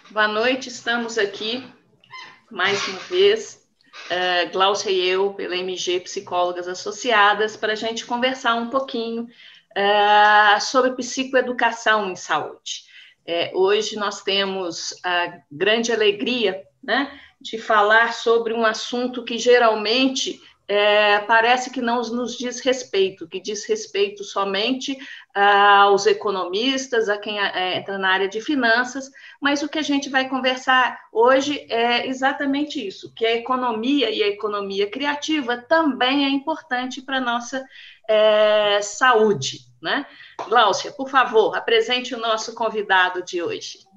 Boa noite, estamos aqui mais uma vez, Gláucia e eu, pela MG Psicólogas Associadas, para a gente conversar um pouquinho sobre psicoeducação em saúde. Hoje nós temos a grande alegria, né, de falar sobre um assunto que geralmente parece que não nos diz respeito, que diz respeito somente aos economistas, a quem entra na área de finanças, mas o que a gente vai conversar hoje é exatamente isso, que a economia e a economia criativa também é importante para a nossa saúde, né? Gláucia, por favor, apresente o nosso convidado de hoje.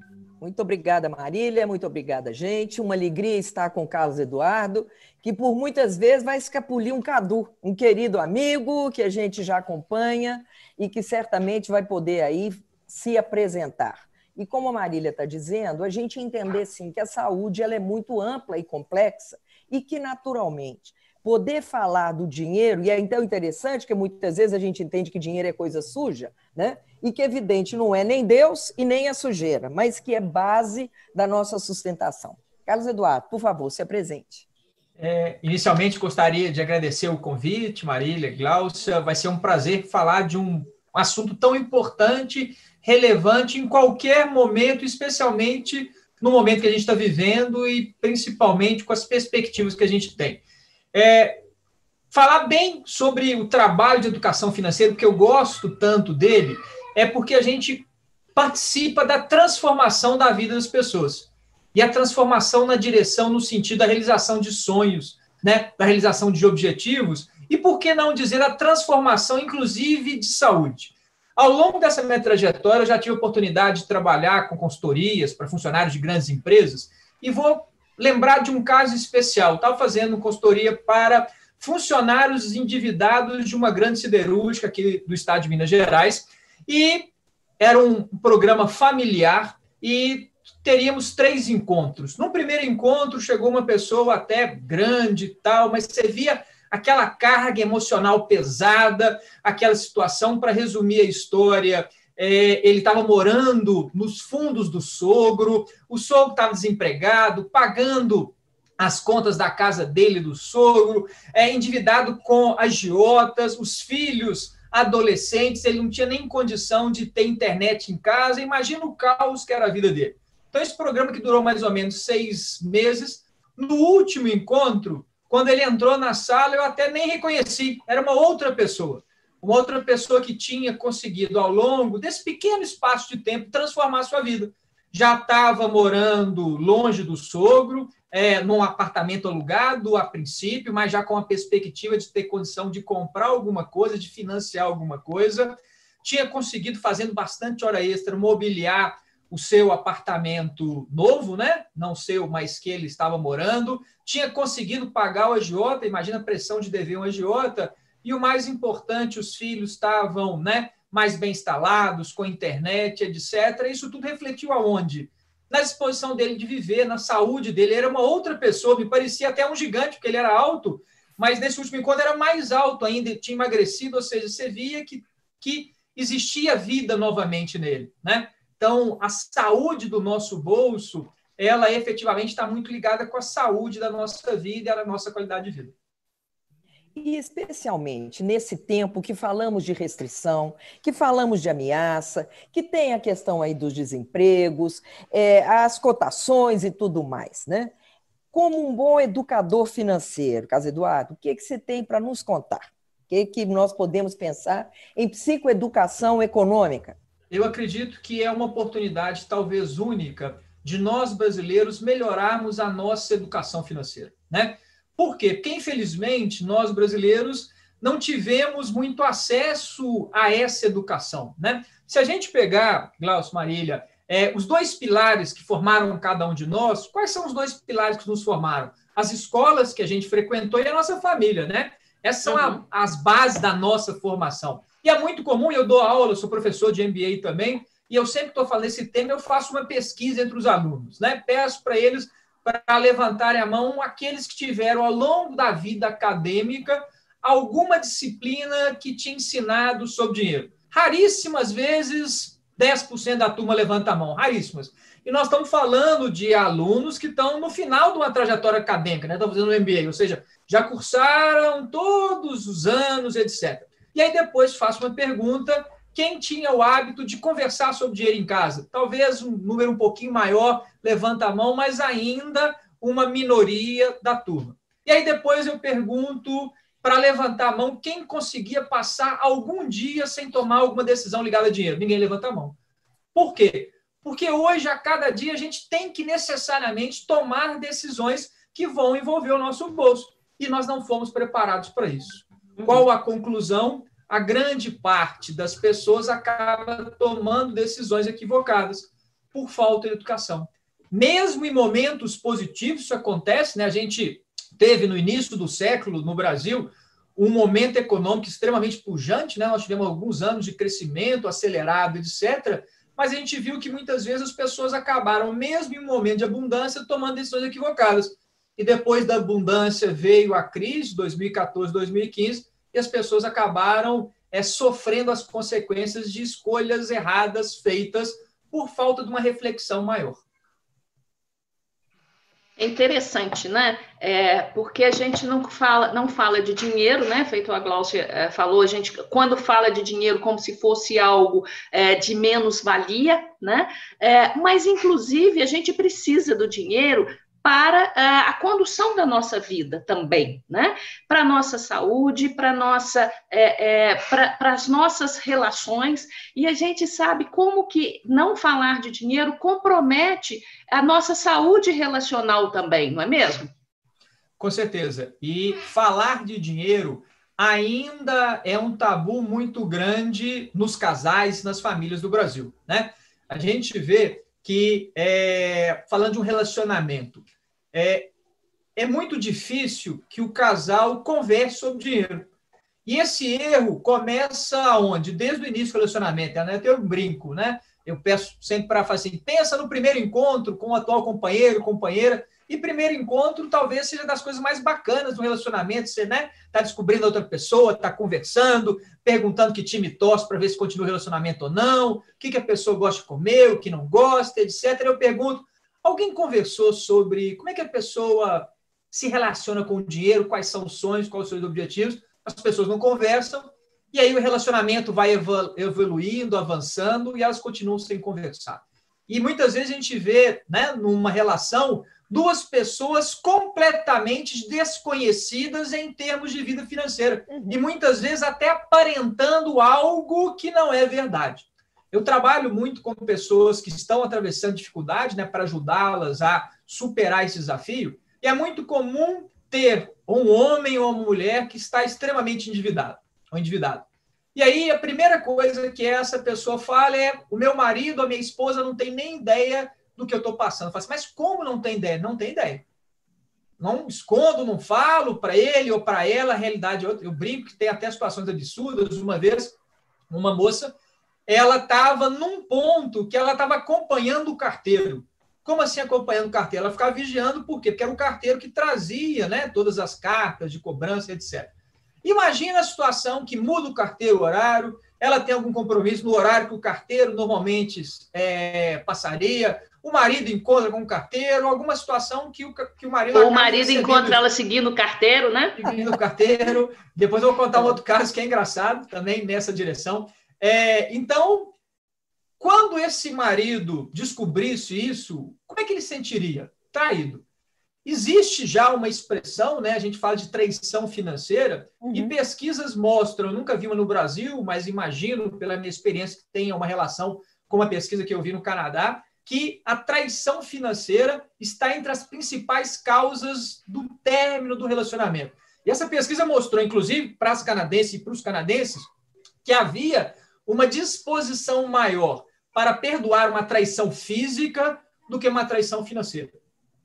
Muito obrigada, Marília, muito obrigada, gente. Uma alegria estar com o Carlos Eduardo, que por muitas vezes vai escapulir um Cadu, um querido amigo que a gente já acompanha e que certamente vai poder aí se apresentar. E como a Marília está dizendo, a gente entender sim que a saúde ela é muito ampla e complexa e que naturalmente poder falar do dinheiro, e é então interessante que muitas vezes a gente entende que dinheiro é coisa suja, né? E que, evidente, não é nem Deus e nem a sujeira, mas que é base da nossa sustentação. Carlos Eduardo, por favor, se apresente. Inicialmente, gostaria de agradecer o convite, Marília, Gláucia. Vai ser um prazer falar de um assunto tão importante, relevante em qualquer momento, especialmente no momento que a gente está vivendo e principalmente com as perspectivas que a gente tem. Falar bem sobre o trabalho de educação financeira, porque eu gosto tanto dele, é porque a gente participa da transformação da vida das pessoas. E a transformação na direção, no sentido da realização de sonhos, né? Da realização de objetivos, e por que não dizer a transformação, inclusive, de saúde. Ao longo dessa minha trajetória, eu já tive a oportunidade de trabalhar com consultorias para funcionários de grandes empresas, e vou lembrar de um caso especial. Estava fazendo consultoria para funcionários endividados de uma grande siderúrgica aqui do estado de Minas Gerais, e era um programa familiar, e teríamos 3 encontros. No primeiro encontro, chegou uma pessoa até grande e tal, mas você via aquela carga emocional pesada, aquela situação. Para resumir a história, ele estava morando nos fundos do sogro, o sogro estava desempregado, pagando as contas da casa dele, do sogro, endividado com agiotas, os filhos adolescentes, ele não tinha nem condição de ter internet em casa. Imagina o caos que era a vida dele. Então, esse programa que durou mais ou menos 6 meses, no último encontro, quando ele entrou na sala, eu até nem reconheci, era uma outra pessoa que tinha conseguido, ao longo desse pequeno espaço de tempo, transformar a sua vida. Já estava morando longe do sogro, num apartamento alugado a princípio, mas já com a perspectiva de ter condição de comprar alguma coisa, de financiar alguma coisa. Tinha conseguido, fazendo bastante hora extra, mobiliar o seu apartamento novo, né? Não seu, mas que ele estava morando. Tinha conseguido pagar o agiota, imagina a pressão de dever um agiota. E o mais importante, os filhos estavam, né, mais bem instalados, com internet, etc. Isso tudo refletiu aonde? Na disposição dele de viver, na saúde dele. Era uma outra pessoa, me parecia até um gigante, porque ele era alto, mas nesse último encontro era mais alto ainda, tinha emagrecido, ou seja, você via que existia vida novamente nele, né? Então, a saúde do nosso bolso, ela efetivamente está muito ligada com a saúde da nossa vida e da nossa qualidade de vida. E especialmente nesse tempo que falamos de restrição, que falamos de ameaça, que tem a questão aí dos desempregos, as cotações e tudo mais, né? Como um bom educador financeiro, Carlos Eduardo, o que você tem para nos contar? O que nós podemos pensar em psicoeducação econômica? Eu acredito que é uma oportunidade talvez única de nós brasileiros melhorarmos a nossa educação financeira, né? Por quê? Porque, infelizmente, nós brasileiros não tivemos muito acesso a essa educação, né? Se a gente pegar, Gláucio, Marília, os 2 pilares que formaram cada um de nós, quais são os 2 pilares que nos formaram? As escolas que a gente frequentou e a nossa família, né? Essas são as bases da nossa formação. E é muito comum, eu dou aula, eu sou professor de MBA também, e eu sempre estou falando desse tema, eu faço uma pesquisa entre os alunos, né? Peço para eles para levantarem a mão aqueles que tiveram, ao longo da vida acadêmica, alguma disciplina que te ensinado sobre dinheiro. Raríssimas vezes, 10% da turma levanta a mão, raríssimas. E nós estamos falando de alunos que estão no final de uma trajetória acadêmica, né? Estão fazendo um MBA, ou seja, já cursaram todos os anos, etc. E aí depois faço uma pergunta: quem tinha o hábito de conversar sobre dinheiro em casa? Talvez um número um pouquinho maior, levanta a mão, mas ainda uma minoria da turma. E aí depois eu pergunto, para levantar a mão, quem conseguia passar algum dia sem tomar alguma decisão ligada a dinheiro? Ninguém levanta a mão. Por quê? Porque hoje, a cada dia, a gente tem que necessariamente tomar decisões que vão envolver o nosso bolso. E nós não fomos preparados para isso. Qual a conclusão? A grande parte das pessoas acaba tomando decisões equivocadas por falta de educação. Mesmo em momentos positivos, isso acontece, né? A gente teve, no início do século, no Brasil, um momento econômico extremamente pujante, né? Nós tivemos alguns anos de crescimento acelerado, etc., mas a gente viu que muitas vezes as pessoas acabaram, mesmo em um momento de abundância, tomando decisões equivocadas. E depois da abundância veio a crise, 2014, 2015, e as pessoas acabaram sofrendo as consequências de escolhas erradas feitas por falta de uma reflexão maior. É interessante, né? Porque a gente não fala de dinheiro, né? Feito a Gláucia falou, a gente, quando fala de dinheiro como se fosse algo de menos-valia, né? Mas, inclusive, a gente precisa do dinheiro para a condução da nossa vida também, né? Para a nossa saúde, para as nossas relações, e a gente sabe como que não falar de dinheiro compromete a nossa saúde relacional também, não é mesmo? Com certeza. E falar de dinheiro ainda é um tabu muito grande nos casais, nas famílias do Brasil, né? A gente vê que, falando de um relacionamento, é muito difícil que o casal converse sobre dinheiro. E esse erro começa onde? Desde o início do relacionamento. Né? Eu brinco, né? Eu peço sempre para fazer assim, pensa no primeiro encontro com o atual companheiro, companheira, e primeiro encontro talvez seja das coisas mais bacanas do relacionamento. Você, né, tá descobrindo a outra pessoa, tá conversando, perguntando que time torce para ver se continua o relacionamento ou não, o que a pessoa gosta de comer, o que não gosta, etc. Eu pergunto, alguém conversou sobre como é que a pessoa se relaciona com o dinheiro, quais são os sonhos, quais são os objetivos? As pessoas não conversam, e aí o relacionamento vai evoluindo, avançando, e elas continuam sem conversar. E muitas vezes a gente vê, né, numa relação, duas pessoas completamente desconhecidas em termos de vida financeira. E muitas vezes até aparentando algo que não é verdade. Eu trabalho muito com pessoas que estão atravessando dificuldade, né, para ajudá-las a superar esse desafio. E é muito comum ter um homem ou uma mulher que está extremamente endividado. E aí a primeira coisa que essa pessoa fala é: o meu marido, a minha esposa não tem nem ideia do que eu estou passando. Eu falo assim, mas como não tem ideia? Não tem ideia. Não escondo, não falo para ele ou para ela, a realidade é outra. Eu brinco que tem até situações absurdas. Uma vez, uma moça, ela estava num ponto que ela estava acompanhando o carteiro. Como assim acompanhando o carteiro? Ela ficava vigiando, por quê? Porque era um carteiro que trazia, né, todas as cartas de cobrança, etc. Imagina a situação que muda o carteiro, o horário, ela tem algum compromisso no horário que o carteiro normalmente passaria, o marido encontra com o carteiro, alguma situação que o marido... Ou o marido encontra ela seguindo o carteiro, né? Seguindo o carteiro. Depois eu vou contar um outro caso que é engraçado, também nessa direção. Então, quando esse marido descobrisse isso, como é que ele sentiria? Traído. Existe já uma expressão, né? A gente fala de traição financeira, e pesquisas mostram, eu nunca vi uma no Brasil, mas imagino, pela minha experiência, que tenha uma relação com uma pesquisa que eu vi no Canadá, que a traição financeira está entre as principais causas do término do relacionamento. E essa pesquisa mostrou, inclusive, para as canadenses e para os canadenses, que havia uma disposição maior para perdoar uma traição física do que uma traição financeira.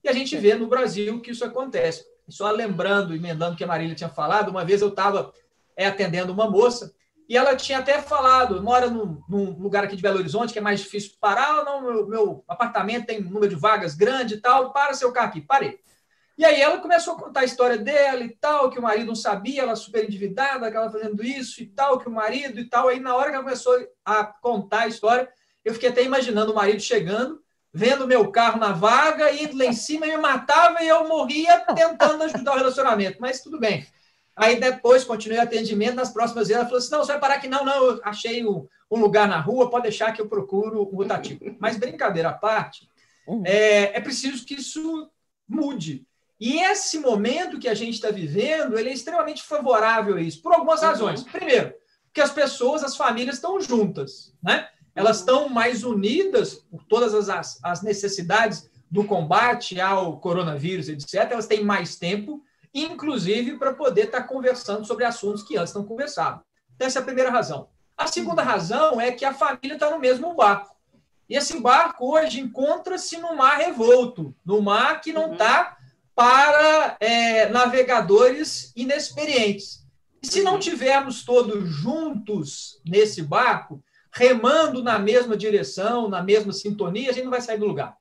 E a gente vê no Brasil que isso acontece. Só lembrando, emendando o que a Marília tinha falado, uma vez eu estava atendendo uma moça e ela tinha até falado, mora num lugar aqui de Belo Horizonte que é mais difícil parar, não, meu apartamento tem um número de vagas grande e tal, para seu carro aqui, parei. E aí ela começou a contar a história dela e tal, que o marido não sabia, ela super endividada, que ela fazendo isso e tal, que o marido e tal. Aí na hora que ela começou a contar a história, eu fiquei até imaginando o marido chegando, vendo meu carro na vaga, indo lá em cima, me matava e eu morria tentando ajudar o relacionamento. Mas tudo bem. Aí depois, continuei o atendimento, nas próximas vezes ela falou assim, não, você vai parar aqui? Não, eu achei um lugar na rua, pode deixar que eu procuro um rotativo. Mas brincadeira à parte, é preciso que isso mude. E esse momento que a gente está vivendo, ele é extremamente favorável a isso, por algumas razões. Primeiro, porque as pessoas, as famílias estão juntas, né? Elas estão mais unidas por todas as necessidades do combate ao coronavírus, etc. Elas têm mais tempo, inclusive para poder estar conversando sobre assuntos que antes não conversavam. Então, essa é a primeira razão. A segunda razão é que a família está no mesmo barco. E esse barco hoje encontra-se no mar revolto, no mar que não está para navegadores inexperientes. E se não tivermos todos juntos nesse barco, remando na mesma direção, na mesma sintonia, a gente não vai sair do lugar.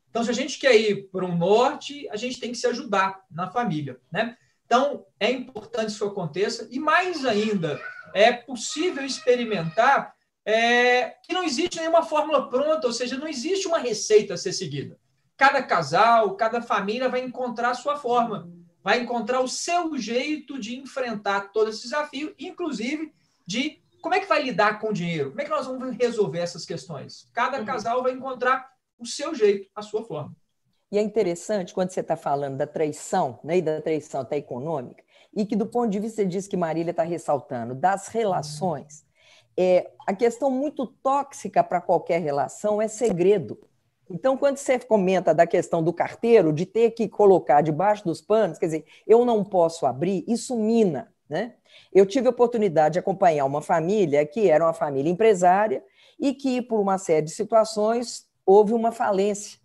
Então, se a gente quer ir para um norte, a gente tem que se ajudar na família, né? Então, é importante que isso aconteça. E, mais ainda, é possível experimentar que não existe nenhuma fórmula pronta, ou seja, não existe uma receita a ser seguida. Cada casal, cada família vai encontrar a sua forma, vai encontrar o seu jeito de enfrentar todo esse desafio, inclusive de como é que vai lidar com o dinheiro, como é que nós vamos resolver essas questões. Cada casal vai encontrar o seu jeito, a sua forma. E é interessante quando você está falando da traição, né, e da traição até econômica, e que do ponto de vista, você diz que Marília está ressaltando, das relações, a questão muito tóxica para qualquer relação é segredo. Então, quando você comenta da questão do carteiro, de ter que colocar debaixo dos panos, quer dizer, eu não posso abrir, isso mina, né? Eu tive a oportunidade de acompanhar uma família que era uma família empresária e que, por uma série de situações, houve uma falência.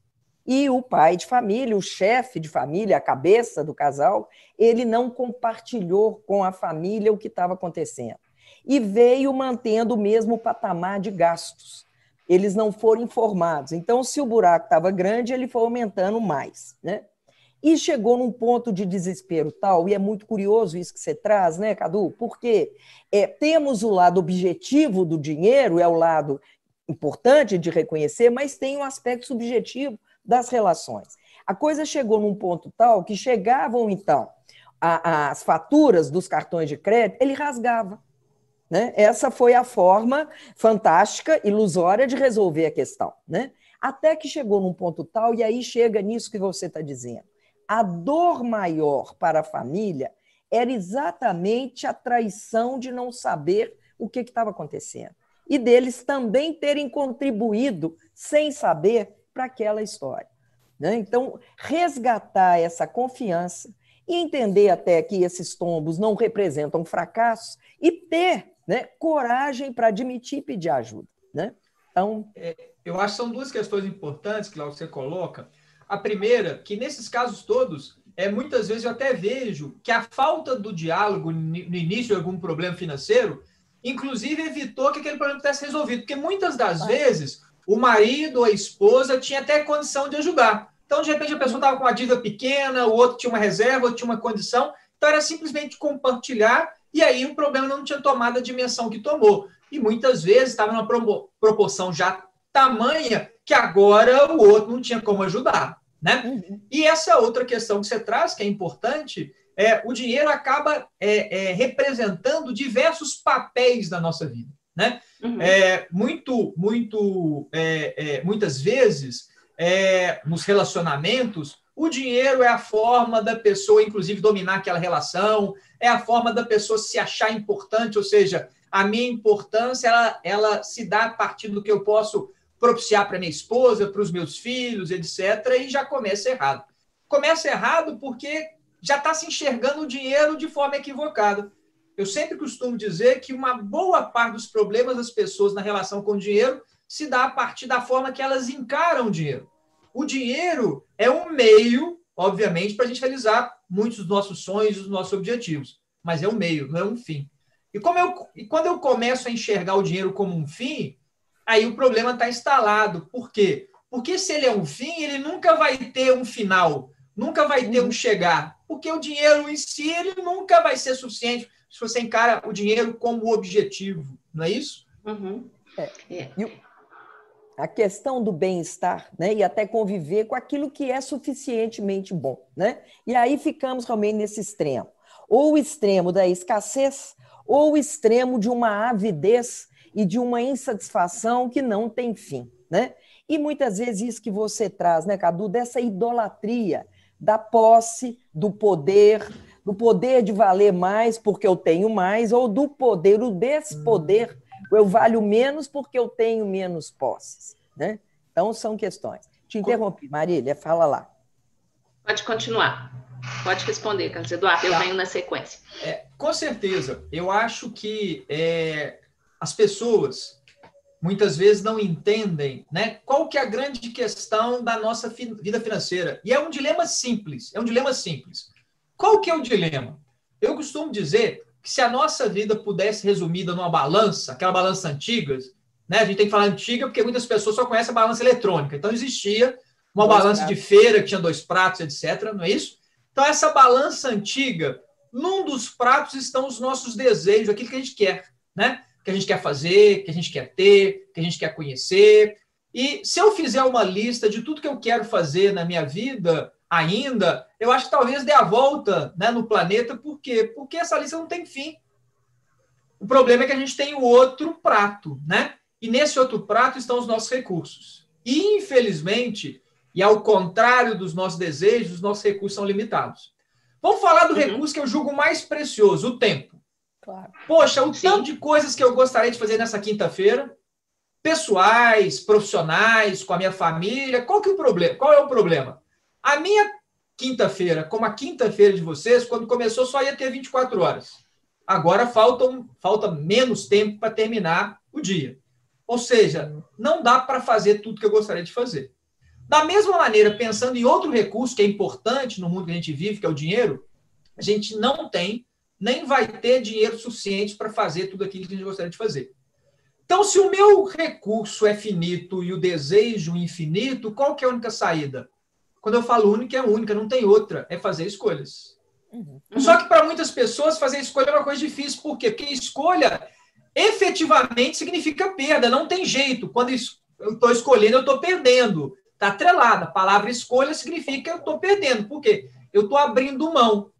E o pai de família, o chefe de família, a cabeça do casal, ele não compartilhou com a família o que estava acontecendo. E veio mantendo o mesmo patamar de gastos. Eles não foram informados. Então, se o buraco estava grande, ele foi aumentando mais, né? E chegou num ponto de desespero tal, e é muito curioso isso que você traz, né, Cadu? Porque temos o lado objetivo do dinheiro, é o lado importante de reconhecer, mas tem um aspecto subjetivo das relações. A coisa chegou num ponto tal que chegavam, então, as faturas dos cartões de crédito, ele rasgava. Né? Essa foi a forma fantástica, ilusória de resolver a questão. Né? Até que chegou num ponto tal, e aí chega nisso que você está dizendo. A dor maior para a família era exatamente a traição de não saber o que estava acontecendo. E deles também terem contribuído sem saber para aquela história. Né? Então, resgatar essa confiança e entender até que esses tombos não representam fracasso e ter, né, coragem para admitir e pedir ajuda. Né? Então, eu acho que são duas questões importantes, Cláudio, que você coloca. A primeira, que nesses casos todos, muitas vezes eu até vejo que a falta do diálogo no início de algum problema financeiro, inclusive evitou que aquele problema tivesse resolvido, porque muitas das vezes o marido ou a esposa tinha até condição de ajudar. Então, de repente, a pessoa estava com uma dívida pequena, o outro tinha uma reserva, o outro tinha uma condição, então era simplesmente compartilhar, e aí o problema não tinha tomado a dimensão que tomou. E muitas vezes estava numa proporção já tamanha que agora o outro não tinha como ajudar. Né? E essa outra questão que você traz, que é importante, o dinheiro acaba representando diversos papéis da nossa vida. Né? Muitas vezes, nos relacionamentos, o dinheiro é a forma da pessoa, inclusive, dominar aquela relação, é a forma da pessoa se achar importante, ou seja, a minha importância ela se dá a partir do que eu posso propiciar para minha esposa, para os meus filhos, etc., e já começa errado. Começa errado porque já está se enxergando o dinheiro de forma equivocada. Eu sempre costumo dizer que uma boa parte dos problemas das pessoas na relação com o dinheiro se dá a partir da forma que elas encaram o dinheiro. O dinheiro é um meio, obviamente, para a gente realizar muitos dos nossos sonhos e dos nossos objetivos, mas é um meio, não é um fim. E quando eu começo a enxergar o dinheiro como um fim, aí o problema está instalado. Por quê? Porque se ele é um fim, ele nunca vai ter um final, nunca vai ter um chegar, porque o dinheiro em si ele nunca vai ser suficiente se você encara o dinheiro como objetivo, não é isso? a questão do bem-estar, né? E até conviver com aquilo que é suficientemente bom, né? E aí ficamos realmente nesse extremo. Ou o extremo da escassez, ou o extremo de uma avidez e de uma insatisfação que não tem fim, né? E muitas vezes isso que você traz, né, Cadu, dessa idolatria da posse, do poder de valer mais porque eu tenho mais, ou do poder, o despoder, eu valho menos porque eu tenho menos posses, né? Então, são questões. Te interrompi, Marília, fala lá. Pode continuar. Pode responder, Carlos Eduardo, eu venho na sequência. Com certeza. Eu acho que as pessoas muitas vezes não entendem, né, qual que é a grande questão da nossa vida financeira. E é um dilema simples. Qual que é o dilema? Eu costumo dizer que se a nossa vida pudesse resumida numa balança, aquela balança antiga, né, a gente tem que falar antiga porque muitas pessoas só conhecem a balança eletrônica. Então, existia uma balança de feira que tinha 2 pratos, etc. Não é isso? Então, essa balança antiga, num dos pratos estão os nossos desejos, aquilo que a gente quer, né? Que a gente quer fazer, que a gente quer ter, que a gente quer conhecer. E se eu fizer uma lista de tudo que eu quero fazer na minha vida ainda, eu acho que talvez dê a volta, né, no planeta. Por quê? Porque essa lista não tem fim. O problema é que a gente tem o outro prato, né? E nesse outro prato estão os nossos recursos. E, infelizmente, e ao contrário dos nossos desejos, os nossos recursos são limitados. Vamos falar do recurso que eu julgo mais precioso, o tempo. Claro. Poxa, o tanto de coisas que eu gostaria de fazer nessa quinta-feira, pessoais, profissionais, com a minha família. Qual é o problema? A minha quinta-feira, como a quinta-feira de vocês, quando começou só ia ter 24 horas. Agora falta menos tempo para terminar o dia. Ou seja, não dá para fazer tudo que eu gostaria de fazer. Da mesma maneira, pensando em outro recurso que é importante no mundo que a gente vive, que é o dinheiro, a gente não tem, nem vai ter dinheiro suficiente para fazer tudo aquilo que a gente gostaria de fazer. Então, se o meu recurso é finito e o desejo infinito, qual que é a única saída? Quando eu falo única, é única, não tem outra, é fazer escolhas. Só que para muitas pessoas fazer escolha é uma coisa difícil. Por quê? Porque escolha efetivamente significa perda, não tem jeito. Quando eu estou escolhendo, eu estou perdendo. Está atrelada. A palavra escolha significa que eu estou perdendo. Por quê? Eu estou abrindo mão.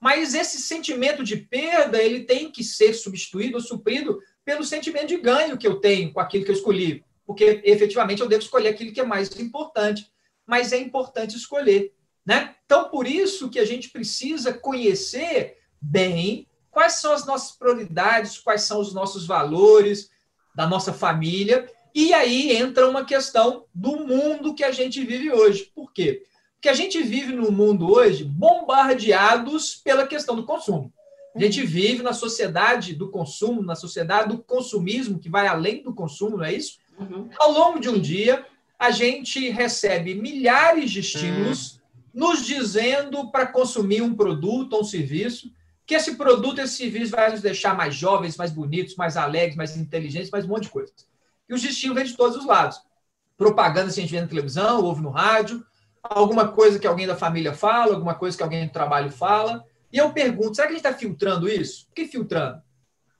Mas esse sentimento de perda, ele tem que ser substituído ou suprido pelo sentimento de ganho que eu tenho com aquilo que eu escolhi. Porque, efetivamente, eu devo escolher aquilo que é mais importante. Mas é importante escolher, né? Então, por isso que a gente precisa conhecer bem quais são as nossas prioridades, quais são os nossos valores, da nossa família. E aí entra uma questão do mundo que a gente vive hoje. Por quê? Porque a gente vive num mundo hoje bombardeados pela questão do consumo. A gente vive na sociedade do consumo, na sociedade do consumismo, que vai além do consumo, não é isso? Ao longo de um dia, a gente recebe milhares de estímulos nos dizendo para consumir um produto ou um serviço, que esse produto, esse serviço vai nos deixar mais jovens, mais bonitos, mais alegres, mais inteligentes, mais um monte de coisa. E os estímulos vêm de todos os lados. Propaganda que a gente vê na televisão, ouve no rádio, alguma coisa que alguém da família fala, alguma coisa que alguém do trabalho fala. E eu pergunto, será que a gente está filtrando isso? Por que filtrando?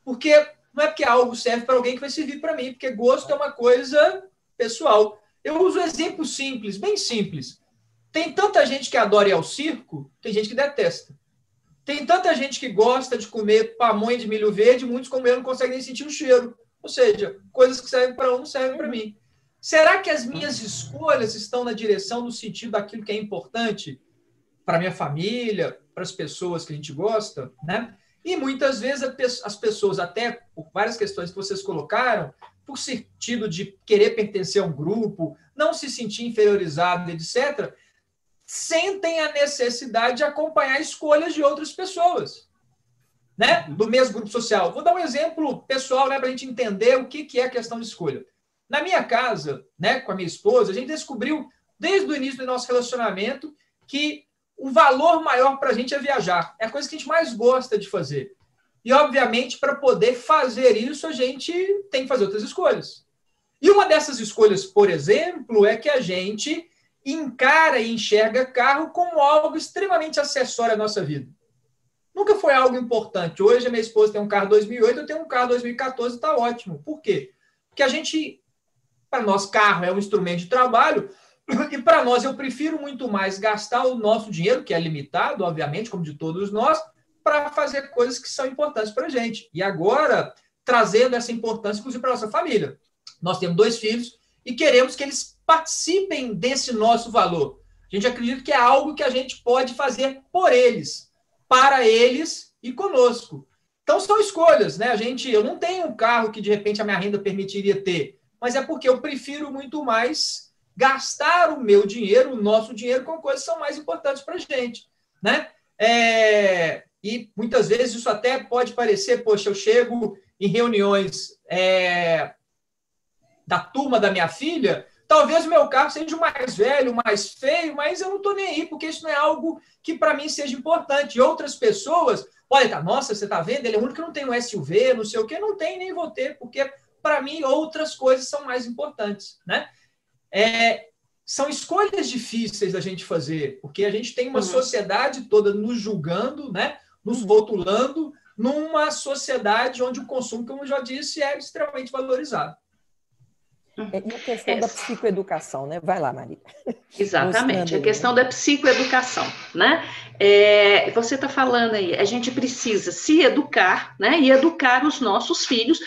Porque não é porque algo serve para alguém que vai servir para mim, porque gosto é uma coisa pessoal. Eu uso um exemplo simples, bem simples. Tem tanta gente que adora ir ao circo, tem gente que detesta. Tem tanta gente que gosta de comer pamonha de milho verde, muitos como eu não conseguem nem sentir o cheiro. Ou seja, coisas que servem para um não servem para mim. Será que as minhas escolhas estão na direção, no sentido daquilo que é importante para a minha família, para as pessoas que a gente gosta, né? E muitas vezes as pessoas, até por várias questões que vocês colocaram, por sentido de querer pertencer a um grupo, não se sentir inferiorizado, etc., sentem a necessidade de acompanhar escolhas de outras pessoas, né? Do mesmo grupo social. Vou dar um exemplo pessoal, né, para a gente entender o que é a questão de escolha. Na minha casa, né, com a minha esposa, a gente descobriu, desde o início do nosso relacionamento, que o valor maior para a gente é viajar. É a coisa que a gente mais gosta de fazer. E, obviamente, para poder fazer isso, a gente tem que fazer outras escolhas. E uma dessas escolhas, por exemplo, é que a gente encara e enxerga carro como algo extremamente acessório à nossa vida. Nunca foi algo importante. Hoje, a minha esposa tem um carro 2008, eu tenho um carro 2014, está ótimo. Por quê? Porque a gente Para nós, carro é um instrumento de trabalho, e para nós eu prefiro muito mais gastar o nosso dinheiro, que é limitado, obviamente, como de todos nós, para fazer coisas que são importantes para a gente. E agora, trazendo essa importância, inclusive, para a nossa família. Nós temos 2 filhos e queremos que eles participem desse nosso valor. A gente acredita que é algo que a gente pode fazer por eles, para eles e conosco. Então, são escolhas, né? Eu não tenho um carro que, de repente, a minha renda permitiria ter, mas é porque eu prefiro muito mais gastar o meu dinheiro, o nosso dinheiro, com coisas que são mais importantes para a gente, né? E muitas vezes isso até pode parecer, poxa, eu chego em reuniões da turma da minha filha, talvez o meu carro seja o mais velho, o mais feio, mas eu não estou nem aí, porque isso não é algo que para mim seja importante. E outras pessoas, olha, nossa, você está vendo? Ele é o único que não tem um SUV, não sei o quê, não tem, nem vou ter, porque para mim outras coisas são mais importantes, né? São escolhas difíceis da gente fazer, porque a gente tem uma sociedade toda nos julgando, né? Nos rotulando, numa sociedade onde o consumo, como eu já disse, é extremamente valorizado. E a questão da psicoeducação, né? Vai lá, Maria. Exatamente, a questão da psicoeducação, né? Você está falando aí, a gente precisa se educar, né? E educar os nossos filhos,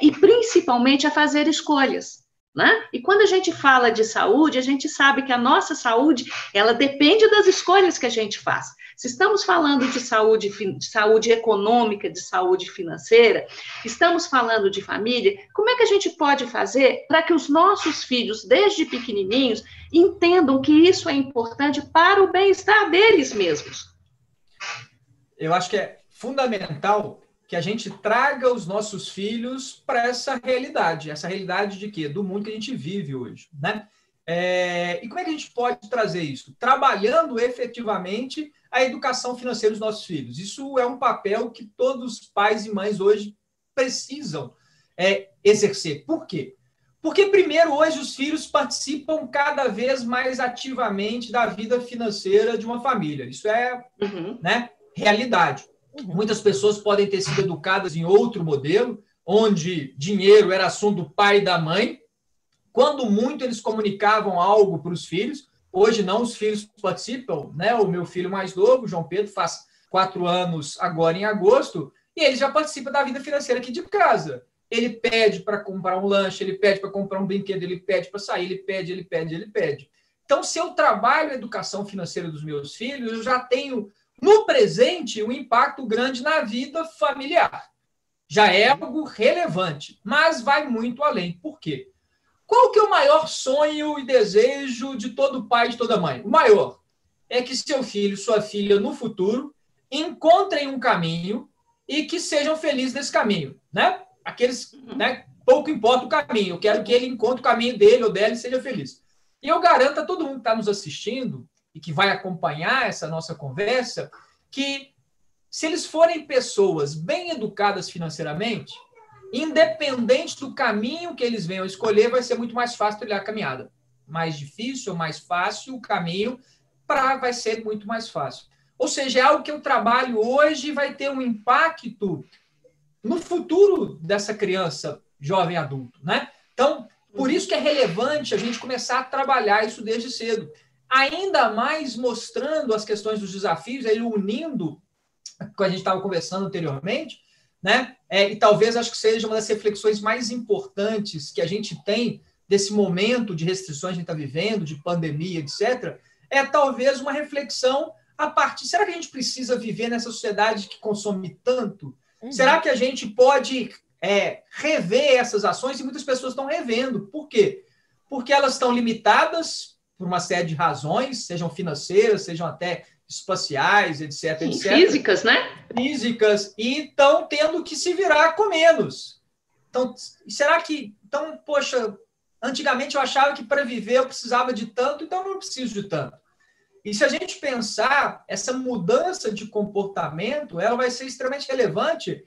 e principalmente a fazer escolhas, né? E quando a gente fala de saúde, a gente sabe que a nossa saúde, ela depende das escolhas que a gente faz. Se estamos falando de saúde econômica, de saúde financeira, estamos falando de família, como é que a gente pode fazer para que os nossos filhos, desde pequenininhos, entendam que isso é importante para o bem-estar deles mesmos? Eu acho que é fundamental que a gente traga os nossos filhos para essa realidade de quê? Do mundo que a gente vive hoje, né? E como é que a gente pode trazer isso? Trabalhando efetivamente a educação financeira dos nossos filhos. Isso é um papel que todos os pais e mães hoje precisam exercer. Por quê? Porque, primeiro, hoje os filhos participam cada vez mais ativamente da vida financeira de uma família. Isso é né, realidade. Muitas pessoas podem ter sido educadas em outro modelo, onde dinheiro era assunto do pai e da mãe. Quando muito, eles comunicavam algo para os filhos. Hoje não, os filhos participam, né? O meu filho mais novo, João Pedro, faz 4 anos agora em agosto, e ele já participa da vida financeira aqui de casa. Ele pede para comprar um lanche, ele pede para comprar um brinquedo, ele pede para sair, ele pede. Então, se eu trabalho a educação financeira dos meus filhos, eu já tenho, no presente, um impacto grande na vida familiar. Já é algo relevante, mas vai muito além. Por quê? Qual que é o maior sonho e desejo de todo pai e de toda mãe? O maior é que seu filho, sua filha, no futuro, encontrem um caminho e que sejam felizes nesse caminho, né? Aqueles, né? Pouco importa o caminho, eu quero que ele encontre o caminho dele ou dela e seja feliz. E eu garanto a todo mundo que está nos assistindo e que vai acompanhar essa nossa conversa, que se eles forem pessoas bem educadas financeiramente, independente do caminho que eles venham escolher, vai ser muito mais fácil trilhar a caminhada. Mais difícil ou mais fácil, o caminho vai ser muito mais fácil. Ou seja, é algo que eu trabalho hoje e vai ter um impacto no futuro dessa criança, jovem adulto, né? Então, por isso que é relevante a gente começar a trabalhar isso desde cedo. Ainda mais mostrando as questões dos desafios, aí unindo, como a gente estava conversando anteriormente, né? E talvez acho que seja uma das reflexões mais importantes que a gente tem desse momento de restrições que a gente está vivendo, de pandemia, etc., é talvez uma reflexão a partir... Será que a gente precisa viver nessa sociedade que consome tanto? Será que a gente pode rever essas ações? E muitas pessoas estão revendo. Por quê? Porque elas estão limitadas por uma série de razões, sejam financeiras, sejam até espaciais, etc, Sim, etc. Físicas, né? Físicas, e estão tendo que se virar com menos. Então, será que... Então, poxa, antigamente eu achava que para viver eu precisava de tanto, então eu não preciso de tanto. E se a gente pensar, essa mudança de comportamento, ela vai ser extremamente relevante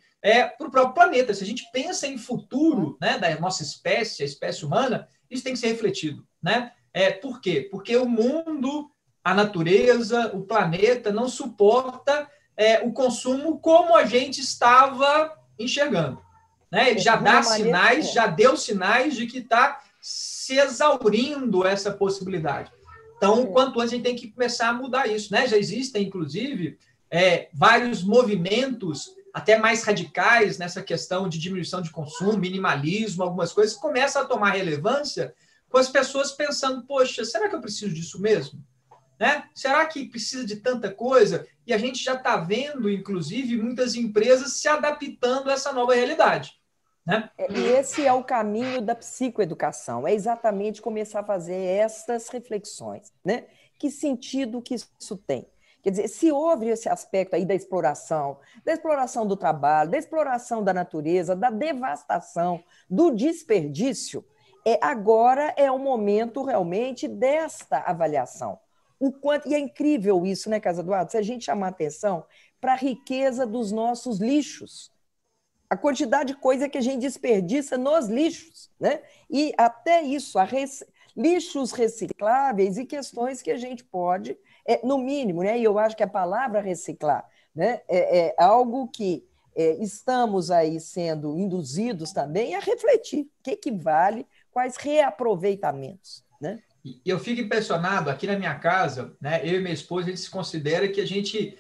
para o próprio planeta. Se a gente pensa em futuro, né, da nossa espécie, a espécie humana, isso tem que ser refletido, né? Por quê? Porque o mundo... A natureza, o planeta não suporta o consumo como a gente estava enxergando, né? Ele já dá sinais, já deu sinais de que está se exaurindo essa possibilidade. Então, quanto antes a gente tem que começar a mudar isso, né? Já existem, inclusive, vários movimentos até mais radicais nessa questão de diminuição de consumo, minimalismo, algumas coisas, começam a tomar relevância com as pessoas pensando, poxa, será que eu preciso disso mesmo? Né? Será que precisa de tanta coisa? E a gente já está vendo, inclusive, muitas empresas se adaptando a essa nova realidade. Né? E esse é o caminho da psicoeducação, é exatamente começar a fazer estas reflexões. Né? Que sentido que isso tem? Quer dizer, se houve esse aspecto aí da exploração do trabalho, da exploração da natureza, da devastação, do desperdício, agora é o momento realmente desta avaliação. O quanto, e é incrível isso, né, Carlos Eduardo? Se a gente chamar atenção para a riqueza dos nossos lixos, a quantidade de coisa que a gente desperdiça nos lixos, né? E até isso, lixos recicláveis e questões que a gente pode, no mínimo, né? E eu acho que a palavra reciclar, né, é algo que estamos aí sendo induzidos também a refletir. O que vale, quais reaproveitamentos, né? E eu fico impressionado, aqui na minha casa, né, eu e minha esposa, a gente se considera que a gente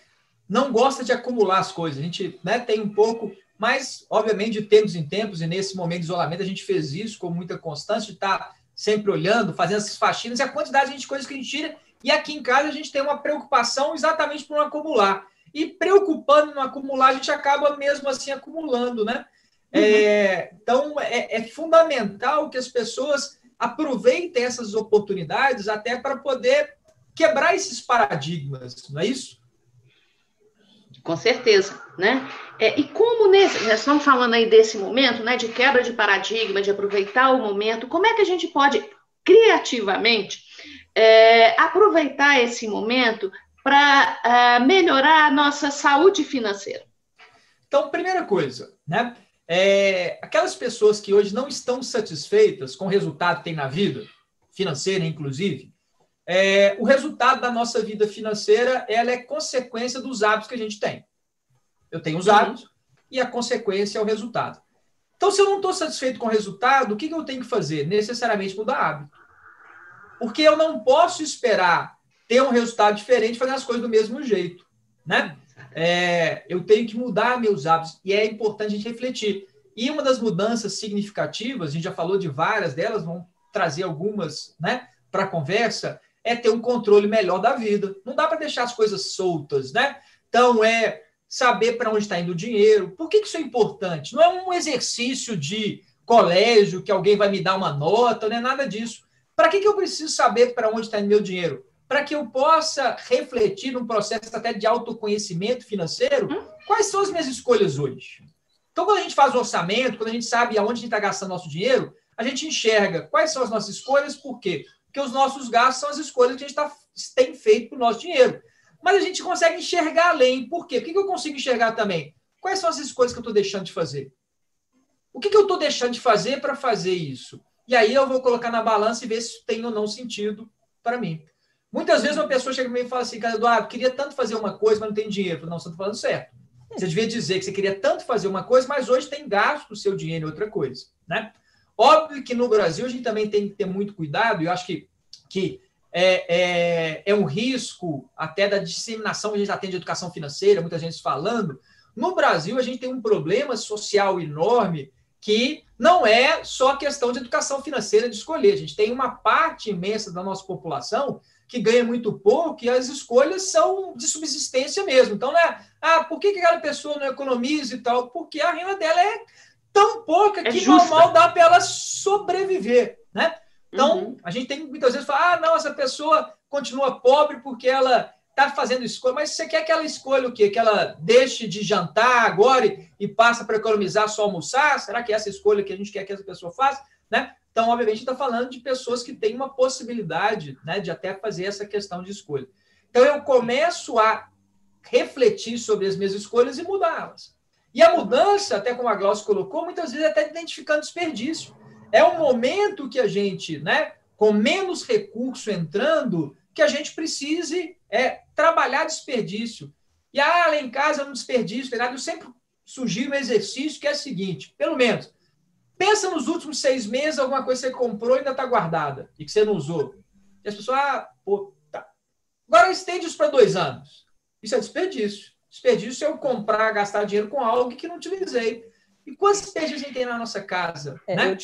não gosta de acumular as coisas, a gente, né, tem um pouco, mas, obviamente, de tempos em tempos, e nesse momento de isolamento, a gente fez isso com muita constância, de estar sempre olhando, fazendo essas faxinas, e a quantidade de coisas que a gente tira, e aqui em casa a gente tem uma preocupação exatamente por não acumular. E preocupando em não acumular, a gente acaba mesmo assim acumulando, né? Então, é fundamental que as pessoas aproveitem essas oportunidades até para poder quebrar esses paradigmas, não é isso? Com certeza, né? E como nós estamos falando aí desse momento, né, de quebra de paradigma, de aproveitar o momento, como é que a gente pode criativamente aproveitar esse momento para melhorar a nossa saúde financeira? Então, primeira coisa, né? Aquelas pessoas que hoje não estão satisfeitas com o resultado que tem na vida, financeira inclusive, o resultado da nossa vida financeira ela é consequência dos hábitos que a gente tem. Eu tenho os hábitos e a consequência é o resultado. Então, se eu não estou satisfeito com o resultado, o que eu tenho que fazer? Necessariamente mudar hábito. Porque eu não posso esperar ter um resultado diferente fazendo as coisas do mesmo jeito. Né? Eu tenho que mudar meus hábitos e é importante a gente refletir. E uma das mudanças significativas, a gente já falou de várias delas, vamos trazer algumas, né, para a conversa, é ter um controle melhor da vida. Não dá para deixar as coisas soltas, né? Então, saber para onde está indo o dinheiro. Por que isso é importante? Não é um exercício de colégio que alguém vai me dar uma nota, não é nada disso. Para que eu preciso saber para onde está indo meu dinheiro? Para que eu possa refletir num processo até de autoconhecimento financeiro, quais são as minhas escolhas hoje? Então, quando a gente faz o orçamento, quando a gente sabe aonde a gente está gastando nosso dinheiro, a gente enxerga quais são as nossas escolhas, por quê? Porque os nossos gastos são as escolhas que a gente tem feito para o nosso dinheiro. Mas a gente consegue enxergar além. Por quê? O que eu consigo enxergar também? Quais são as escolhas que eu estou deixando de fazer? O que eu estou deixando de fazer para fazer isso? E aí eu vou colocar na balança e ver se tem ou não sentido para mim. Muitas vezes uma pessoa chega para mim e fala assim, cara, Eduardo, queria tanto fazer uma coisa, mas não tem dinheiro. Eu falo, não, você está falando certo. Você devia dizer que você queria tanto fazer uma coisa, mas hoje tem gasto o seu dinheiro em outra coisa. Né? Óbvio que no Brasil a gente também tem que ter muito cuidado, e eu acho que é um risco até da disseminação que a gente já tem de educação financeira, muita gente falando. No Brasil, a gente tem um problema social enorme que não é só questão de educação financeira de escolher. A gente tem uma parte imensa da nossa população que ganha muito pouco e as escolhas são de subsistência mesmo. Então, né? Por que aquela pessoa não economiza e tal? Porque a renda dela é tão pouca que normal dá para ela sobreviver, né? Então, a gente tem muitas vezes fala, não, essa pessoa continua pobre porque ela está fazendo escolha, mas você quer que ela escolha o quê? Que ela deixe de jantar agora e passa para economizar só almoçar? Será que é essa escolha que a gente quer que essa pessoa faça? Né? Então, obviamente, a gente está falando de pessoas que têm uma possibilidade, né, de até fazer essa questão de escolha. Então, eu começo a refletir sobre as minhas escolhas e mudá-las. E a mudança, até como a Glaucia colocou, muitas vezes até identificando desperdício. É um momento que a gente, né, com menos recurso entrando, que a gente precise trabalhar desperdício. E lá em casa, no desperdício, eu sempre sugiro um exercício que é o seguinte, pelo menos, pensa nos últimos 6 meses, alguma coisa que você comprou e ainda está guardada e que você não usou. E as pessoas, pô, tá. Agora estende isso para 2 anos. Isso é desperdício. Desperdício é eu comprar, gastar dinheiro com algo que não utilizei. E quantas desperdícios a gente tem na nossa casa? Né?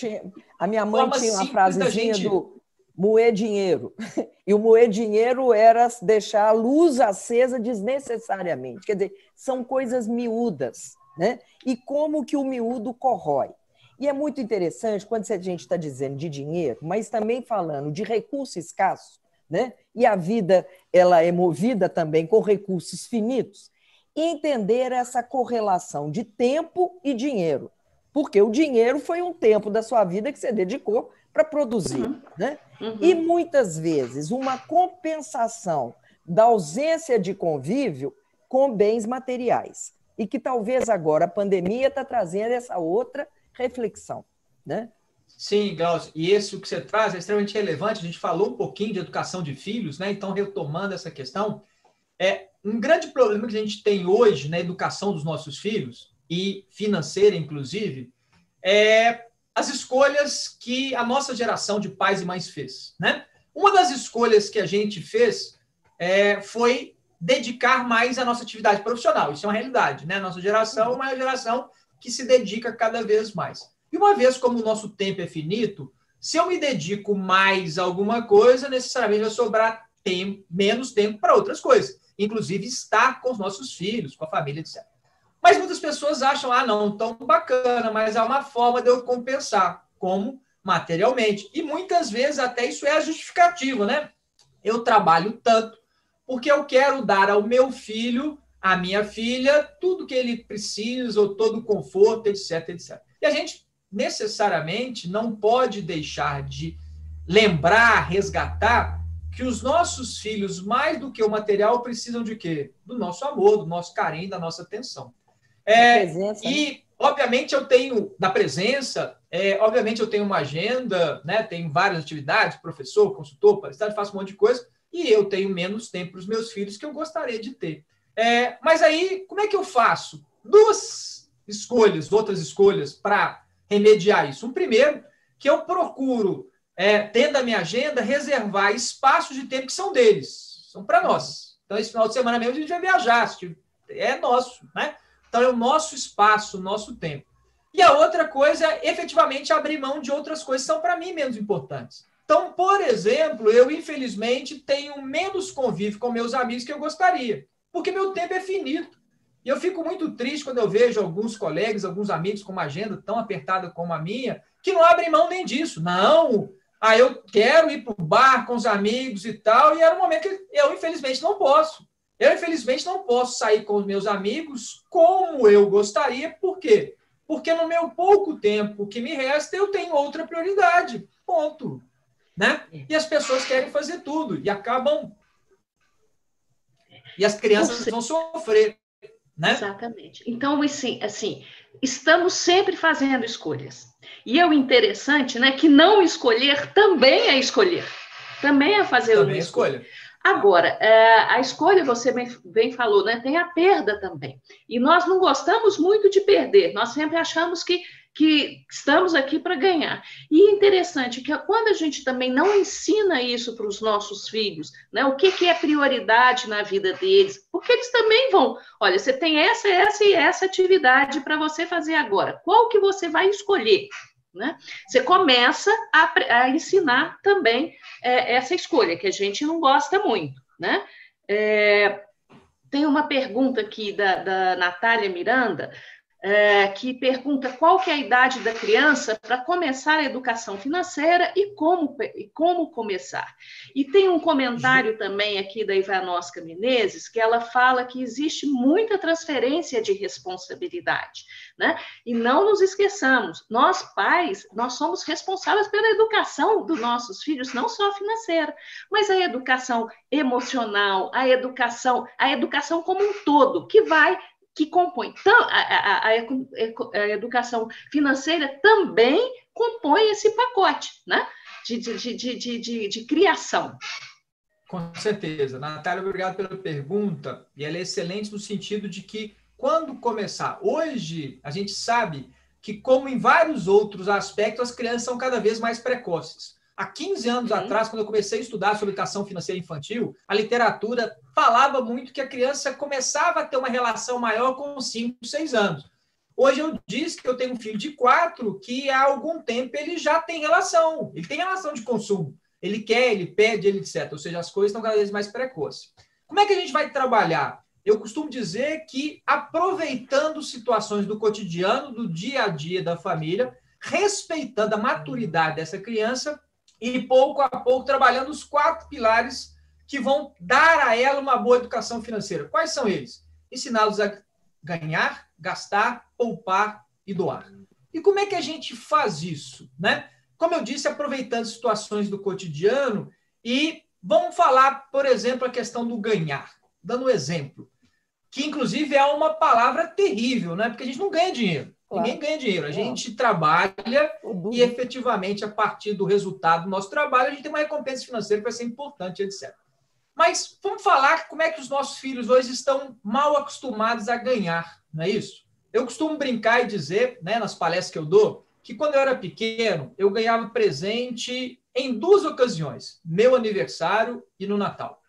A minha mãe tinha uma frasezinha do moer dinheiro. E o moer dinheiro era deixar a luz acesa desnecessariamente. Quer dizer, são coisas miúdas, né? E como que o miúdo corrói. E é muito interessante quando a gente está dizendo de dinheiro, mas também falando de recurso escasso, né? E a vida ela é movida também com recursos finitos, e entender essa correlação de tempo e dinheiro. Porque o dinheiro foi um tempo da sua vida que você dedicou para produzir, né? E muitas vezes uma compensação da ausência de convívio com bens materiais. E que talvez agora a pandemia está trazendo essa outra reflexão, né? Sim, Glaucio, e isso que você traz é extremamente relevante. A gente falou um pouquinho de educação de filhos, né? Então, retomando essa questão, um grande problema que a gente tem hoje na educação dos nossos filhos, e financeira, inclusive, é as escolhas que a nossa geração de pais e mães fez, né? Uma das escolhas que a gente fez foi dedicar mais à nossa atividade profissional. Isso é uma realidade, né? Nossa geração é uma geração que se dedica cada vez mais. E uma vez como o nosso tempo é finito, se eu me dedico mais a alguma coisa, necessariamente vai sobrar menos tempo para outras coisas, inclusive estar com os nossos filhos, com a família, etc. Mas muitas pessoas acham, não, tão bacana, mas há uma forma de eu compensar, como materialmente. E muitas vezes até isso é a justificativa, né? Eu trabalho tanto porque eu quero dar ao meu filho, à minha filha, tudo que ele precisa, ou todo o conforto, etc, etc. E a gente necessariamente não pode deixar de lembrar, resgatar que os nossos filhos, mais do que o material, precisam de quê? Do nosso amor, do nosso carinho, da nossa atenção. E, obviamente, eu tenho, da presença, obviamente, eu tenho uma agenda, né? Tenho várias atividades, professor, consultor, palestrante, faço um monte de coisa, e eu tenho menos tempo para os meus filhos que eu gostaria de ter. Mas aí, como é que eu faço? 2 escolhas, outras escolhas para remediar isso. Primeiro, que eu procuro, dentro da minha agenda, reservar espaços de tempo que são deles, são para nós. Então, esse final de semana mesmo, a gente vai viajar, é nosso, né? Então, é o nosso espaço, o nosso tempo. E a outra coisa é, efetivamente, abrir mão de outras coisas que são, para mim, menos importantes. Então, por exemplo, eu, infelizmente, tenho menos convívio com meus amigos que eu gostaria, porque meu tempo é finito. E eu fico muito triste quando eu vejo alguns colegas, alguns amigos com uma agenda tão apertada como a minha, que não abrem mão nem disso. Não, eu quero ir para o bar com os amigos e tal, e era um momento que eu, infelizmente, não posso. Eu, infelizmente, não posso sair com os meus amigos como eu gostaria. Por quê? Porque no meu pouco tempo que me resta, eu tenho outra prioridade. Ponto. Né? E as pessoas querem fazer tudo e acabam... E as crianças vão sofrer. Né? Exatamente. Então, assim, estamos sempre fazendo escolhas. E é o interessante, né, que não escolher também é escolher. Também é fazer uma escolha. Agora, a escolha, você bem falou, né, tem a perda também. E nós não gostamos muito de perder. Nós sempre achamos que estamos aqui para ganhar. E é interessante que quando a gente também não ensina isso para os nossos filhos, né, o que é prioridade na vida deles, porque eles também vão, olha, você tem essa e essa atividade para você fazer agora. Qual que você vai escolher? Né? Você começa a ensinar também essa escolha, que a gente não gosta muito. Né? Tem uma pergunta aqui da Natália Miranda, que pergunta qual que é a idade da criança para começar a educação financeira e como começar. E tem um comentário também aqui da Ivanosca Menezes, que ela fala que existe muita transferência de responsabilidade, né? E não nos esqueçamos, nós pais, nós somos responsáveis pela educação dos nossos filhos, não só financeira, mas a educação emocional, a educação como um todo, que compõe. Então, a educação financeira também compõe esse pacote, né? de criação. Com certeza. Natália, obrigado pela pergunta. E ela é excelente no sentido de que, quando começar? Hoje, a gente sabe que, como em vários outros aspectos, as crianças são cada vez mais precoces. Há 15 anos atrás, quando eu comecei a estudar sobre educação financeira infantil, a literatura falava muito que a criança começava a ter uma relação maior com 5, 6 anos. Hoje eu disse que eu tenho um filho de 4, que há algum tempo ele já tem relação. Ele tem relação de consumo. Ele quer, ele pede, ele etc. Ou seja, as coisas estão cada vez mais precoces. Como é que a gente vai trabalhar? Eu costumo dizer que aproveitando situações do cotidiano, do dia a dia da família, respeitando a maturidade dessa criança e pouco a pouco trabalhando os 4 pilares que vão dar a ela uma boa educação financeira. Quais são eles? Ensiná-los a ganhar, gastar, poupar e doar. E como é que a gente faz isso, né? Como eu disse, aproveitando situações do cotidiano e vamos falar, por exemplo, a questão do ganhar. Dando um exemplo, que inclusive é uma palavra terrível, né? Porque a gente não ganha dinheiro. Claro. Ninguém ganha dinheiro. A gente trabalha e efetivamente, a partir do resultado do nosso trabalho, a gente tem uma recompensa financeira que vai ser importante, etc. Mas vamos falar como é que os nossos filhos hoje estão mal acostumados a ganhar, não é isso? Eu costumo brincar e dizer, né, nas palestras que eu dou, que quando eu era pequeno, eu ganhava presente em 2 ocasiões, meu aniversário e no Natal.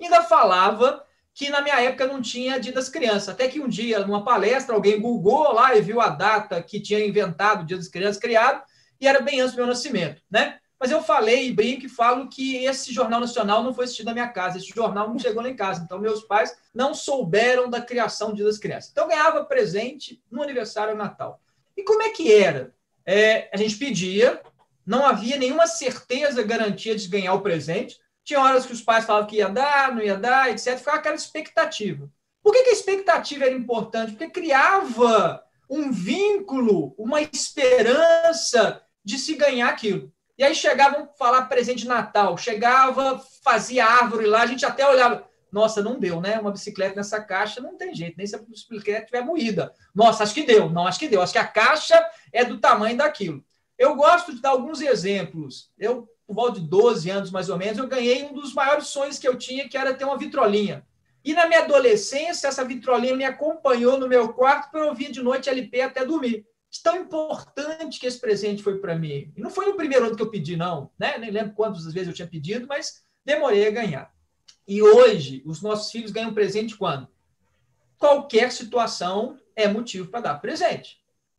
Ainda falava que na minha época não tinha Dia das Crianças, até que um dia, numa palestra, alguém googou lá e viu a data que tinha inventado o Dia das Crianças criado, e era bem antes do meu nascimento, né? Mas eu falei e brinco e falo que esse Jornal Nacional não foi assistido na minha casa, esse jornal não chegou lá em casa, então meus pais não souberam da criação do Dia das Crianças. Então eu ganhava presente no aniversário e no Natal. E como é que era? A gente pedia, não havia nenhuma certeza, garantia de ganhar o presente. Tinha horas que os pais falavam que ia dar, não ia dar, etc. Ficava aquela expectativa. Por que a expectativa era importante? Porque criava um vínculo, uma esperança de se ganhar aquilo. E aí chegavam a falar presente de Natal, chegava, fazia árvore lá, a gente até olhava, nossa, não deu, né? Uma bicicleta nessa caixa não tem jeito, nem se a bicicleta estiver moída. Nossa, acho que deu. Não, acho que deu. Acho que a caixa é do tamanho daquilo. Eu gosto de dar alguns exemplos. Eu, por volta de 12 anos, mais ou menos, eu ganhei um dos maiores sonhos que eu tinha, que era ter uma vitrolinha. E na minha adolescência, essa vitrolinha me acompanhou no meu quarto para eu ouvir de noite LP até dormir. Tão importante que esse presente foi para mim. E não foi no primeiro ano que eu pedi, não, né? Nem lembro quantas vezes eu tinha pedido, mas demorei a ganhar. E hoje, os nossos filhos ganham presente quando? Qualquer situação é motivo para dar presente.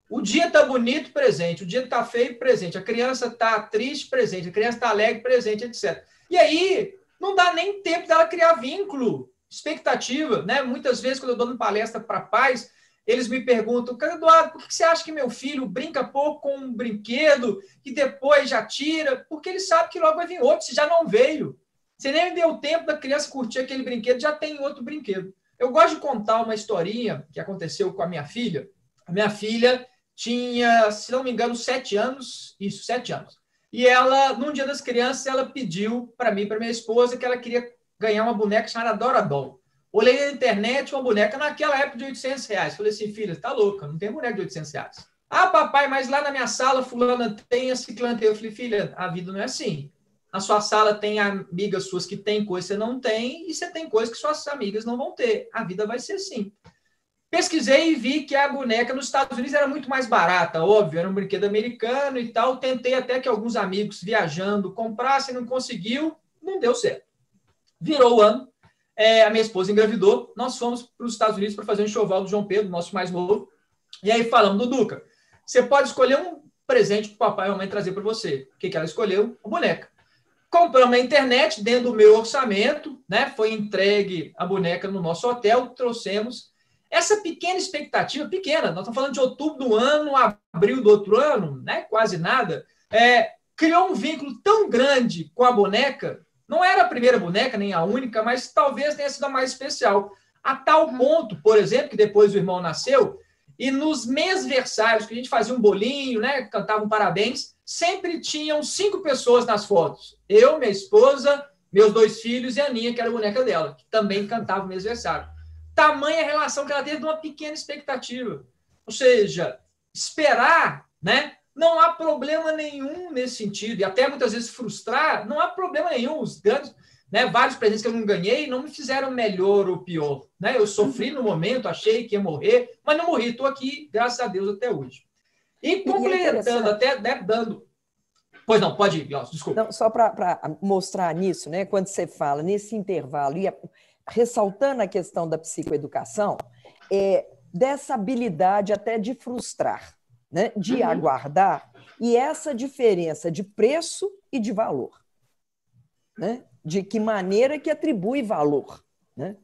O dia está bonito, presente. O dia está feio, presente. A criança está triste, presente. A criança está alegre, presente, etc. E aí, não dá nem tempo dela criar vínculo, expectativa, né? Muitas vezes, quando eu dou uma palestra para pais, eles me perguntam, Eduardo, por que você acha que meu filho brinca pouco com um brinquedo e depois já tira? Porque ele sabe que logo vai vir outro, se já não veio. Se nem deu tempo da criança curtir aquele brinquedo, já tem outro brinquedo. Eu gosto de contar uma historinha que aconteceu com a minha filha. A minha filha tinha, se não me engano, 7 anos. Isso, 7 anos. E ela, num Dia das Crianças, ela pediu para mim, para minha esposa, que ela queria ganhar uma boneca chamada Doradol. Olhei na internet uma boneca naquela época de R$800. Falei assim, filha, tá louca, não tem boneca de R$800. Ah, papai, mas lá na minha sala, fulana tem, a ciclana tem. Eu falei, filha, a vida não é assim. Na sua sala tem amigas suas que têm coisa que você não tem, e você tem coisas que suas amigas não vão ter. A vida vai ser assim. Pesquisei e vi que a boneca nos Estados Unidos era muito mais barata, óbvio, era um brinquedo americano e tal. Tentei até que alguns amigos viajando comprassem, não conseguiu, não deu certo. Virou o ano. A minha esposa engravidou, nós fomos para os Estados Unidos para fazer um enxoval do João Pedro, nosso mais novo, e aí falamos do Duca, você pode escolher um presente para o papai e a mamãe trazer para você. O que ela escolheu? A boneca. Compramos na internet, dentro do meu orçamento, né? Foi entregue a boneca no nosso hotel, trouxemos. Essa pequena expectativa, pequena, nós estamos falando de outubro do ano, abril do outro ano, né? Quase nada, criou um vínculo tão grande com a boneca. Não era a primeira boneca, nem a única, mas talvez tenha sido a mais especial. A tal ponto, por exemplo, que depois o irmão nasceu, e nos mesversários, que a gente fazia um bolinho, né, cantava um parabéns, sempre tinham 5 pessoas nas fotos. Eu, minha esposa, meus 2 filhos e a Aninha, que era a boneca dela, que também cantava o mesversário. Tamanha relação que ela teve de uma pequena expectativa. Ou seja, esperar, né? Não há problema nenhum nesse sentido. E até muitas vezes frustrar, não há problema nenhum. Os grandes, né, vários presentes que eu não ganhei não me fizeram melhor ou pior. Né? Eu sofri no momento, achei que ia morrer, mas não morri. Estou aqui, graças a Deus, até hoje. E completando, até né, dando... Pois não, pode ir, Glaucio, desculpa. Não, só para mostrar nisso, né, quando você fala nesse intervalo, e ressaltando a questão da psicoeducação, dessa habilidade até de frustrar, né, de aguardar, e essa diferença de preço e de valor. Né? De que maneira que atribui valor. Né?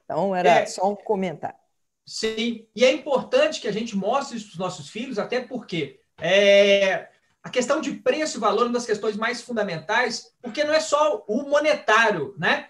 Então, era só um comentário. Sim, e é importante que a gente mostre isso para os nossos filhos, até porque a questão de preço e valor é uma das questões mais fundamentais, porque não é só o monetário, né?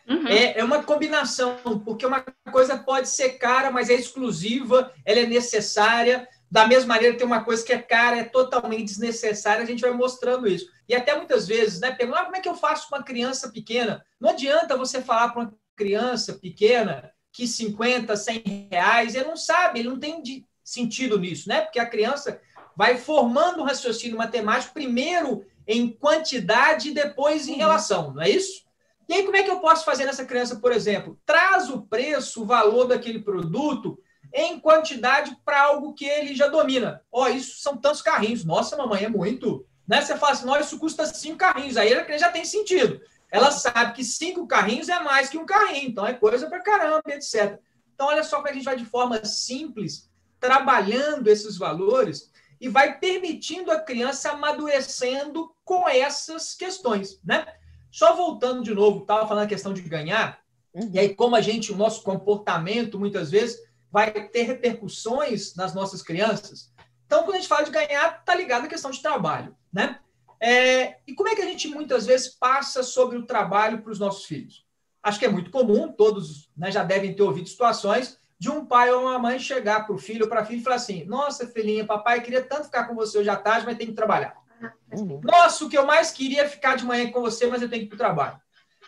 É uma combinação, porque uma coisa pode ser cara, mas é exclusiva, ela é necessária. Da mesma maneira, tem uma coisa que é cara, é totalmente desnecessária, a gente vai mostrando isso. E até muitas vezes, né, perguntam, como é que eu faço com uma criança pequena? Não adianta você falar para uma criança pequena que 50, 100 reais, ele não sabe, ele não tem sentido nisso, né? Porque a criança vai formando um raciocínio matemático, primeiro em quantidade e depois em relação, não é isso? E aí, como é que eu posso fazer nessa criança, por exemplo? Traz o preço, o valor daquele produto em quantidade para algo que ele já domina. Isso são tantos carrinhos. Nossa, mamãe, é muito. Né? Você fala assim, isso custa 5 carrinhos. Aí ela já tem sentido. Ela sabe que 5 carrinhos é mais que um carrinho. Então, é coisa para caramba, etc. Então, olha só como a gente vai de forma simples, trabalhando esses valores e vai permitindo a criança amadurecendo com essas questões. Né? Só voltando de novo, estava falando a questão de ganhar, e aí como o nosso comportamento, muitas vezes, vai ter repercussões nas nossas crianças. Então, quando a gente fala de ganhar, está ligado à questão de trabalho. Né? E como é que a gente, muitas vezes, passa sobre o trabalho para os nossos filhos? Acho que é muito comum, todos, né, já devem ter ouvido situações de um pai ou uma mãe chegar para o filho ou para a filha e falar assim, nossa, filhinha, papai queria tanto ficar com você hoje à tarde, mas tem que trabalhar. Nossa, o que eu mais queria é ficar de manhã com você, mas eu tenho que ir para o trabalho.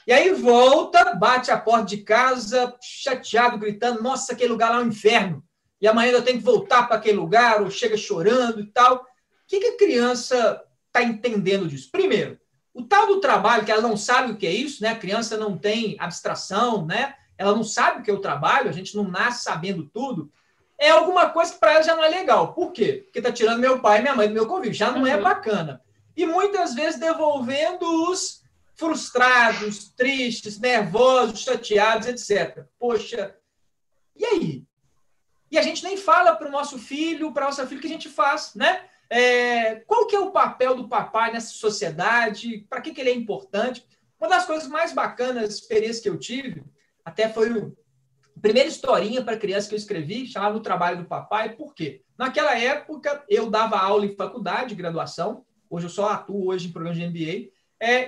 E aí volta, bate a porta de casa, chateado, gritando, nossa, aquele lugar lá é um inferno. E amanhã eu tenho que voltar para aquele lugar, ou chega chorando e tal. O que a criança está entendendo disso? Primeiro, o tal do trabalho, que ela não sabe o que é isso, né? A criança não tem abstração, né? Ela não sabe o que é o trabalho, a gente não nasce sabendo tudo. É alguma coisa que para ela já não é legal. Por quê? Porque está tirando meu pai e minha mãe do meu convívio. Já não é bacana. E muitas vezes devolvendo-os frustrados, tristes, nervosos, chateados, etc. Poxa, e aí? E a gente nem fala para o nosso filho, para a nossa filha, o que a gente faz, né? Qual que é o papel do papai nessa sociedade? Para que ele é importante? Uma das coisas mais bacanas, experiências que eu tive, até foi a primeira historinha para criança que eu escrevi, chamava O Trabalho do Papai. Por quê? Naquela época, eu dava aula em faculdade, graduação. Hoje eu só atuo hoje em programas de MBA.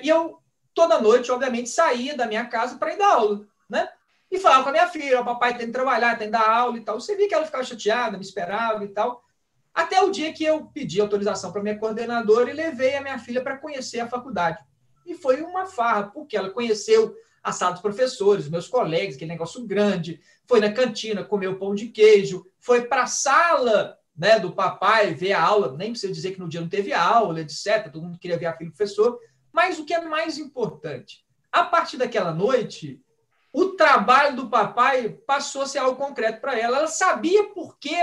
E eu, toda noite, obviamente, saía da minha casa para ir dar aula, né? E falava com a minha filha, o papai tem que trabalhar, tem que dar aula e tal. Você via que ela ficava chateada, me esperava e tal. Até o dia que eu pedi autorização para minha coordenadora e levei a minha filha para conhecer a faculdade. E foi uma farra, porque ela conheceu a sala dos professores, meus colegas, aquele negócio grande, foi na cantina, comeu pão de queijo, foi para a sala, né, do papai ver a aula, nem precisa dizer que no dia não teve aula, etc. Todo mundo queria ver a filha do professor. Mas o que é mais importante, a partir daquela noite, o trabalho do papai passou a ser algo concreto para ela. Ela sabia por que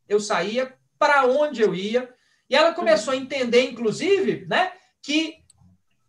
eu saía, para onde eu ia, e ela começou a entender, inclusive, né, que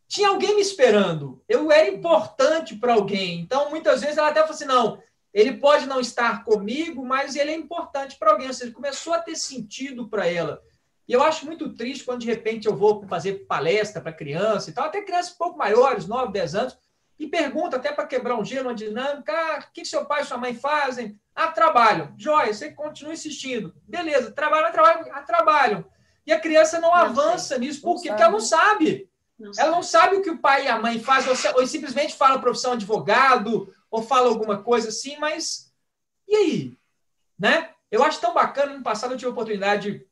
tinha alguém me esperando, eu era importante para alguém. Então, muitas vezes, ela até falou assim, não, ele pode não estar comigo, mas ele é importante para alguém. Ou seja, começou a ter sentido para ela. E eu acho muito triste quando, de repente, eu vou fazer palestra para criança e tal, até crianças um pouco maiores, 9, 10 anos, e pergunta, até para quebrar um gelo, uma dinâmica, o que seu pai e sua mãe fazem? Trabalham. Joia, você continua insistindo. Beleza, trabalham. E a criança não avança nisso. Por quê? Porque ela não sabe. Ela não sabe o que o pai e a mãe fazem, ou simplesmente fala a profissão advogado, ou fala alguma coisa assim, mas e aí? Né? Eu acho tão bacana, no passado eu tive a oportunidade de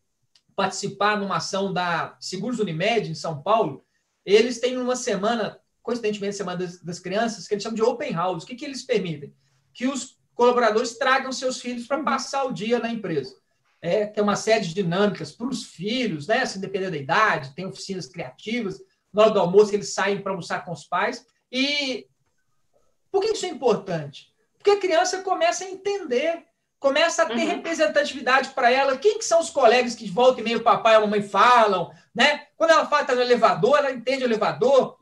participar numa ação da Seguros Unimed, em São Paulo. Eles têm uma semana, coincidentemente, Semana das Crianças, que eles chamam de Open House. O que eles permitem? Que os colaboradores tragam seus filhos para passar o dia na empresa. Tem uma série de dinâmicas para os filhos, né? Assim, dependendo da idade, tem oficinas criativas, na hora do almoço eles saem para almoçar com os pais. E por que isso é importante? Porque a criança começa a entender começa a ter representatividade para ela. Quem que são os colegas que volta e meia o papai e a mamãe falam, né? Quando ela fala que está no elevador, ela entende o elevador.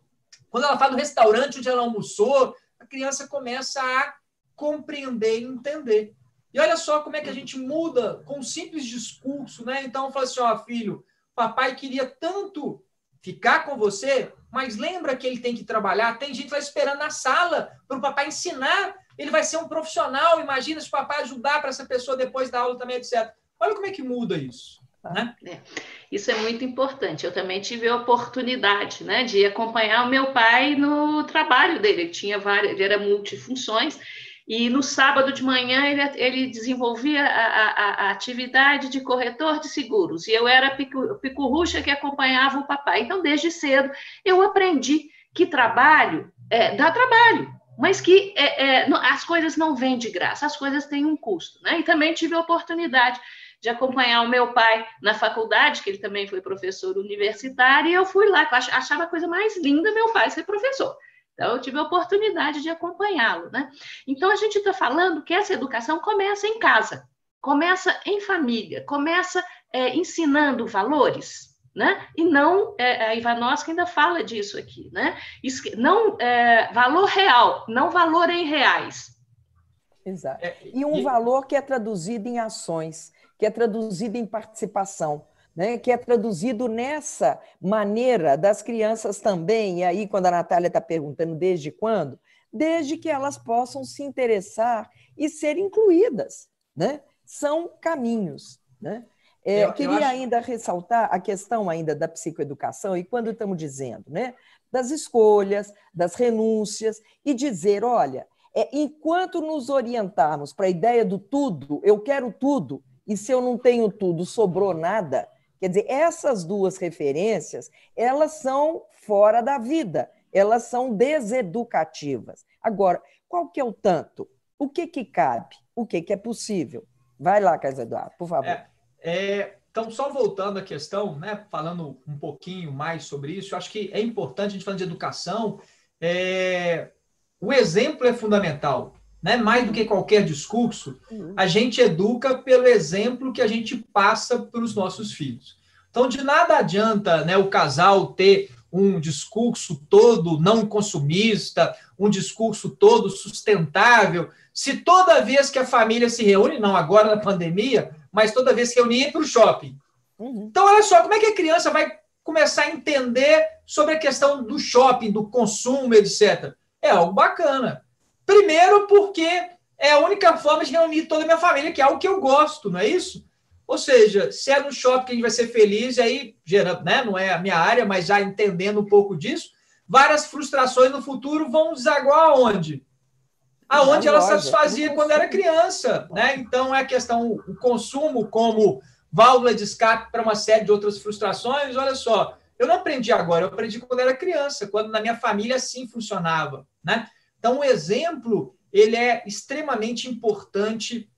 Quando ela fala do restaurante onde ela almoçou, a criança começa a compreender e entender. E olha só como é que a gente muda com um simples discurso, né? Então, fala assim, ó, filho, papai queria tanto ficar com você, mas lembra que ele tem que trabalhar, tem gente lá esperando na sala para o papai ensinar, ele vai ser um profissional, imagina se o papai ajudar para essa pessoa depois da aula também, etc. Olha como é que muda isso. Né? Isso é muito importante. Eu também tive a oportunidade, né, de acompanhar o meu pai no trabalho dele. Ele era multifunções, e no sábado de manhã ele desenvolvia a atividade de corretor de seguros, e eu era picurrucha que acompanhava o papai. Então, desde cedo, eu aprendi que trabalho dá trabalho, mas que as coisas não vêm de graça, as coisas têm um custo, né? E também tive a oportunidade de acompanhar o meu pai na faculdade, que ele também foi professor universitário, e eu fui lá, eu achava a coisa mais linda meu pai ser professor. Então, eu tive a oportunidade de acompanhá-lo, né? Então, a gente está falando que essa educação começa em casa, começa em família, começa ensinando valores, né? E não, a Ivanoska ainda fala disso aqui, né? Não, valor real, não valor em reais. Exato. E um valor que é traduzido em ações, que é traduzido em participação, né? Que é traduzido nessa maneira das crianças também. E aí, quando a Natália está perguntando desde quando, desde que elas possam se interessar e ser incluídas, né? São caminhos, né? Queria ainda ressaltar a questão ainda da psicoeducação, e quando estamos dizendo, né, das escolhas, das renúncias, e dizer, olha, enquanto nos orientarmos para a ideia do tudo, eu quero tudo, e se eu não tenho tudo, sobrou nada, quer dizer, essas duas referências, elas são fora da vida, elas são deseducativas. Agora, qual que é o tanto? O que cabe? O que é possível? Vai lá, Carlos Eduardo, por favor. Então, só voltando à questão, né, falando um pouquinho mais sobre isso, eu acho que é importante, a gente falando de educação, o exemplo é fundamental, né? Mais do que qualquer discurso, a gente educa pelo exemplo que a gente passa para os nossos filhos. Então, de nada adianta, né, o casal ter um discurso todo não consumista, um discurso todo sustentável, se toda vez que a família se reúne, não agora na pandemia, mas toda vez que reúne, ir para o shopping. Então, olha só, como é que a criança vai começar a entender sobre a questão do shopping, do consumo, etc. É algo bacana. Primeiro porque é a única forma de reunir toda a minha família, que é algo que eu gosto, não é isso? Ou seja, se é no shopping que a gente vai ser feliz, e aí, né, não é a minha área, mas já entendendo um pouco disso, várias frustrações no futuro vão desaguar aonde? Aonde ela satisfazia quando era criança, né? Então, é a questão, o consumo como válvula de escape para uma série de outras frustrações. Olha só, eu não aprendi agora, eu aprendi quando era criança, quando na minha família assim funcionava, né? Então, o exemplo, ele é extremamente importante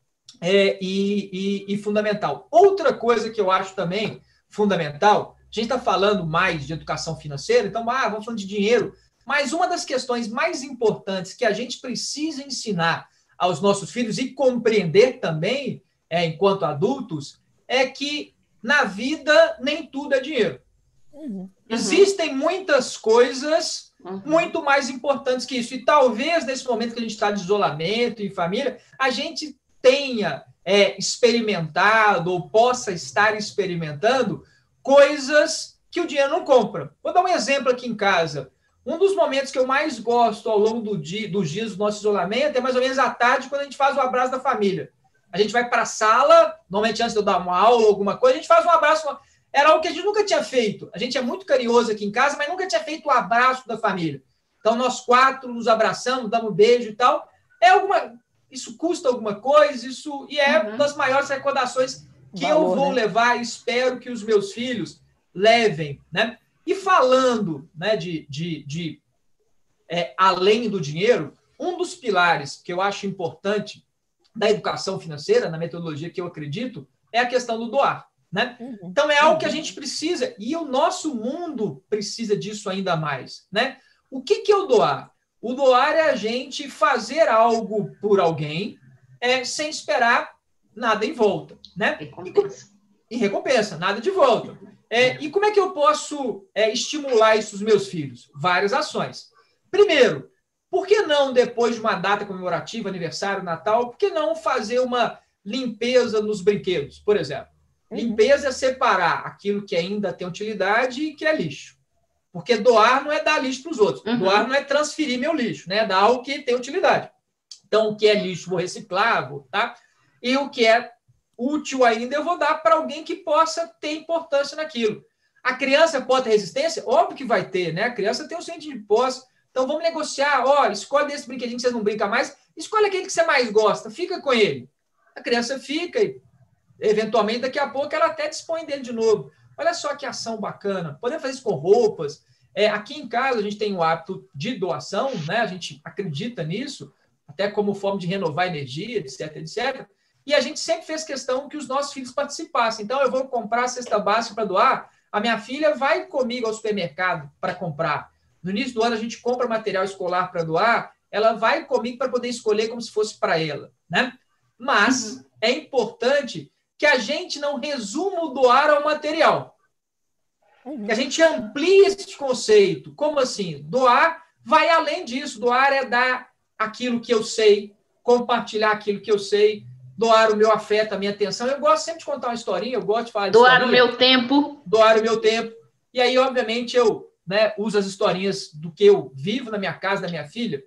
e fundamental. Outra coisa que eu acho também fundamental, a gente está falando mais de educação financeira, então, vamos falando de dinheiro, mas uma das questões mais importantes que a gente precisa ensinar aos nossos filhos e compreender também, enquanto adultos, é que na vida nem tudo é dinheiro. Existem muitas coisas muito mais importantes que isso. E talvez nesse momento que a gente está de isolamento em família, a gente tenha experimentado ou possa estar experimentando coisas que o dinheiro não compra. Vou dar um exemplo aqui em casa. Um dos momentos que eu mais gosto ao longo dos dias do nosso isolamento é mais ou menos à tarde, quando a gente faz o abraço da família. A gente vai para a sala, normalmente antes de eu dar uma aula ou alguma coisa, a gente faz um abraço. Era algo que a gente nunca tinha feito. A gente é muito carinhoso aqui em casa, mas nunca tinha feito o abraço da família. Então, nós quatro nos abraçamos, damos um beijo e tal. Isso custa alguma coisa, e é uma das maiores recordações que eu vou levar e espero que os meus filhos levem, né? E falando, né, além do dinheiro, um dos pilares que eu acho importante da educação financeira, na metodologia que eu acredito, é a questão do doar, né? Então, é algo que a gente precisa, e o nosso mundo precisa disso ainda mais, né? O que é o doar? O doar é a gente fazer algo por alguém sem esperar nada em volta, né? Recompensa. E recompensa, nada de volta. E como é que eu posso estimular isso nos meus filhos? Várias ações. Primeiro, por que não, depois de uma data comemorativa, aniversário, Natal, por que não fazer uma limpeza nos brinquedos, por exemplo? Limpeza é separar aquilo que ainda tem utilidade e que é lixo. Porque doar não é dar lixo para os outros. Doar não é transferir meu lixo, né? É dar algo que tem utilidade. Então, o que é lixo, vou reciclar, tá? E o que é útil ainda, eu vou dar para alguém que possa ter importância naquilo. A criança pode ter resistência? Óbvio que vai ter, né? A criança tem um sentimento de posse. Então, vamos negociar. Olha, escolhe esse brinquedinho que você não brinca mais, escolhe aquele que você mais gosta, fica com ele. A criança fica e, eventualmente, daqui a pouco, ela até dispõe dele de novo. Olha só que ação bacana. Podemos fazer isso com roupas. Aqui em casa, a gente tem o hábito de doação, né? A gente acredita nisso, até como forma de renovar a energia, etc, etc. E a gente sempre fez questão que os nossos filhos participassem. Então, eu vou comprar a cesta básica para doar, a minha filha vai comigo ao supermercado para comprar. No início do ano, a gente compra material escolar para doar, ela vai comigo para poder escolher como se fosse para ela, né? Mas é importante que a gente não resuma o doar ao material. Que a gente amplie esse conceito. Como assim? Doar vai além disso. Doar é dar aquilo que eu sei, compartilhar aquilo que eu sei, doar o meu afeto, a minha atenção. Eu gosto sempre de contar uma historinha, eu gosto de falar de doar historinha. o meu tempo. Doar o meu tempo. E aí, obviamente, eu uso as historinhas do que eu vivo na minha casa, da minha filha.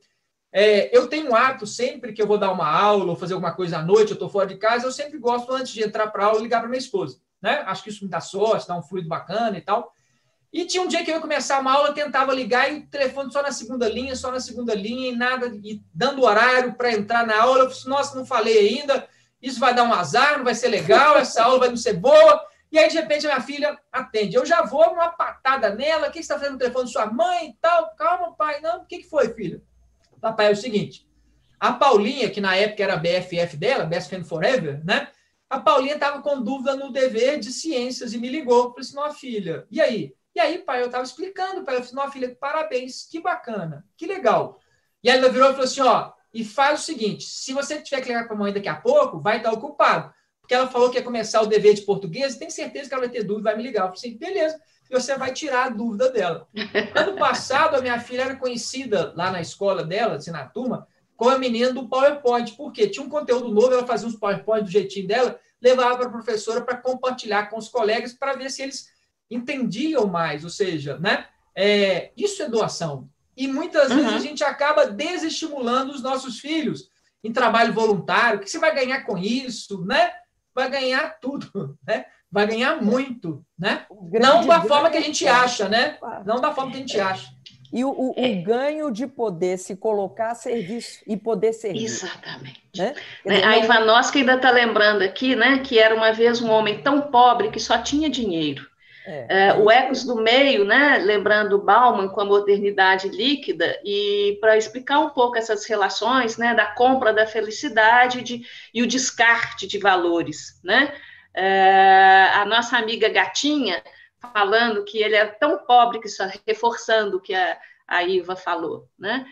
Eu tenho um hábito, sempre que eu vou dar uma aula ou fazer alguma coisa à noite, eu estou fora de casa, eu sempre gosto, antes de entrar para a aula, ligar para minha esposa. Né? Acho que isso me dá sorte, dá um fluido bacana e tal. E tinha um dia que eu ia começar uma aula, eu tentava ligar e o telefone só na segunda linha, e nada, e dando horário para entrar na aula. Eu falei, nossa, não falei ainda, isso vai dar um azar, não vai ser legal, essa aula vai não ser boa. E aí, de repente, a minha filha atende. Eu já vou uma patada nela, o que você está fazendo no telefone de sua mãe e tal? Calma, pai, não, o que foi, filha? Papai, é o seguinte, a Paulinha, que na época era a BFF dela, Best Friend Forever, né? A Paulinha estava com dúvida no dever de ciências e me ligou. Eu falei assim, não, filha, e aí? E aí, pai, eu estava explicando para ela, eu falei, não, filha, parabéns, que bacana, que legal. E aí ela virou e falou assim, ó, e faz o seguinte, se você tiver que ligar para a mãe daqui a pouco, vai estar ocupado. Porque ela falou que ia começar o dever de português, tem certeza que ela vai ter dúvida, vai me ligar. Eu falei assim, beleza, e você vai tirar a dúvida dela. Ano passado, a minha filha era conhecida lá na escola dela, assim, na turma, como a menina do PowerPoint. Por quê? Tinha um conteúdo novo, ela fazia uns PowerPoint do jeitinho dela, levava para a professora para compartilhar com os colegas para ver se eles entendiam mais, ou seja, né? Isso é doação. E muitas vezes a gente acaba desestimulando os nossos filhos em trabalho voluntário. O que você vai ganhar com isso, né? Vai ganhar tudo, né? Vai ganhar muito, né? Não da forma que a gente acha, né? Não da forma que a gente acha. E o ganho de poder se colocar a serviço e poder servir. Exatamente. Né? A Ivanovska ainda está lembrando aqui, né, que era uma vez um homem tão pobre que só tinha dinheiro. O Ecos do Meio, né, lembrando Bauman com a modernidade líquida, e para explicar um pouco essas relações, né, da compra da felicidade e o descarte de valores, né? A nossa amiga Gatinha falando que ele é tão pobre que só reforçando o que a Iva falou, né?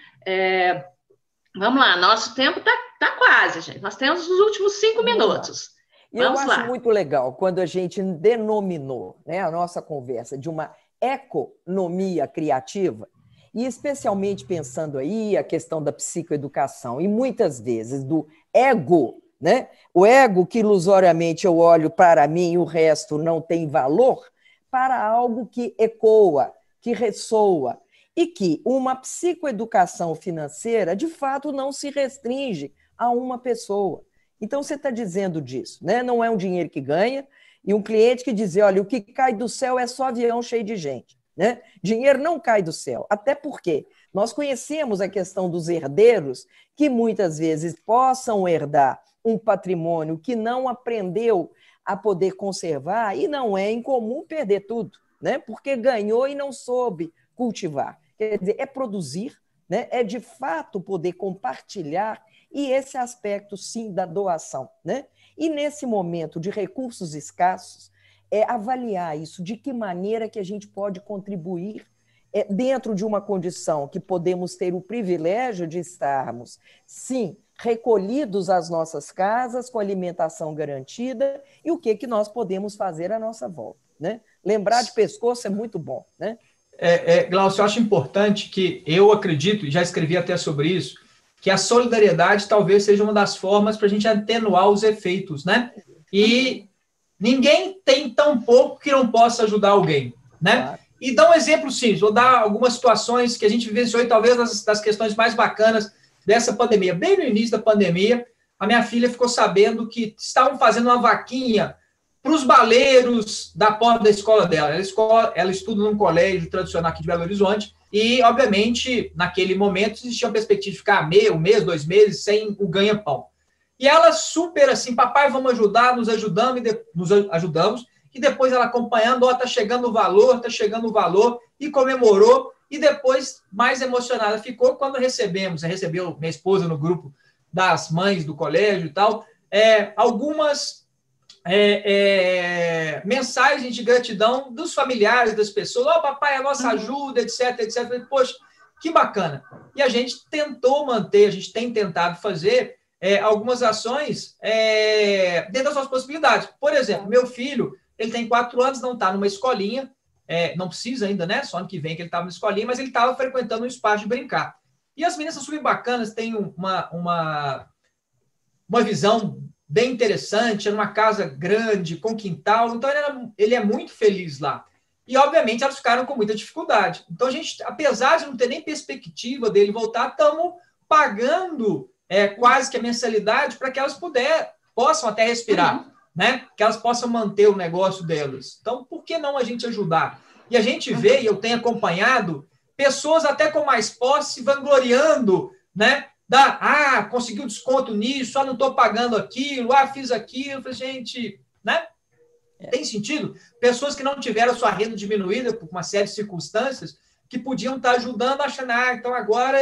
Vamos lá, nosso tempo tá quase, gente. Nós temos os últimos 5 minutos. E eu acho muito legal quando a gente denominou, né, a nossa conversa de uma economia criativa, e especialmente pensando aí a questão da psicoeducação, e muitas vezes do ego, né? O ego que ilusoriamente eu olho para mim e o resto não tem valor, para algo que ecoa, que ressoa, e que uma psicoeducação financeira, de fato, não se restringe a uma pessoa. Então, você está dizendo disso, né? Não é um dinheiro que ganha, e um cliente que diz, olha, o que cai do céu é só avião cheio de gente. Né? Dinheiro não cai do céu, até porque nós conhecemos a questão dos herdeiros, que muitas vezes possam herdar um patrimônio que não aprendeu a poder conservar, e não é incomum perder tudo, né? Porque ganhou e não soube cultivar. Quer dizer, é produzir, né? É de fato poder compartilhar, e esse aspecto, sim, da doação. Né? E nesse momento de recursos escassos, avaliar isso, de que maneira que a gente pode contribuir dentro de uma condição que podemos ter o privilégio de estarmos, sim, recolhidos às nossas casas, com alimentação garantida, e o que nós podemos fazer à nossa volta, né? Lembrar de pescoço é muito bom, né? Glaucio, eu acho importante que eu acredito, e já escrevi até sobre isso, que a solidariedade talvez seja uma das formas para a gente atenuar os efeitos, né? E ninguém tem tão pouco que não possa ajudar alguém, né? Claro. E dá um exemplo simples, vou dar algumas situações que a gente vivenciou, e talvez das questões mais bacanas dessa pandemia. Bem no início da pandemia, a minha filha ficou sabendo que estavam fazendo uma vaquinha para os baleiros da porta da escola dela. Ela estuda num colégio tradicional aqui de Belo Horizonte e, obviamente, naquele momento, existia uma perspectiva de ficar um mês, 2 meses sem o ganha-pão. E ela super assim, papai, vamos ajudar, nos ajudamos, e depois ela acompanhando, está chegando o valor, e comemorou, e depois, mais emocionada ficou quando recebeu minha esposa no grupo das mães do colégio e tal, algumas mensagens de gratidão dos familiares das pessoas, papai, a nossa ajuda, etc, etc. Poxa, que bacana. E a gente tentou manter, a gente tem tentado fazer algumas ações dentro das suas possibilidades. Por exemplo, meu filho, ele tem 4 anos, não está numa escolinha, não precisa ainda, né? Só ano que vem que ele estava na escolinha, mas ele estava frequentando um espaço de brincar. E as meninas são super bacanas, têm uma visão bem interessante, é numa casa grande, com quintal, então ele é muito feliz lá. E, obviamente, elas ficaram com muita dificuldade. Então, a gente, apesar de não ter nem perspectiva dele voltar, estamos pagando quase que a mensalidade para que elas possam até respirar, né? Que elas possam manter o negócio delas. Então, por que não a gente ajudar? E a gente vê, e eu tenho acompanhado, pessoas até com mais posse se vangloriando, né? Conseguiu desconto nisso, não estou pagando aquilo, fiz aquilo. Eu falei, gente, né? Tem sentido? Pessoas que não tiveram sua renda diminuída por uma série de circunstâncias, que podiam estar ajudando, achando, então agora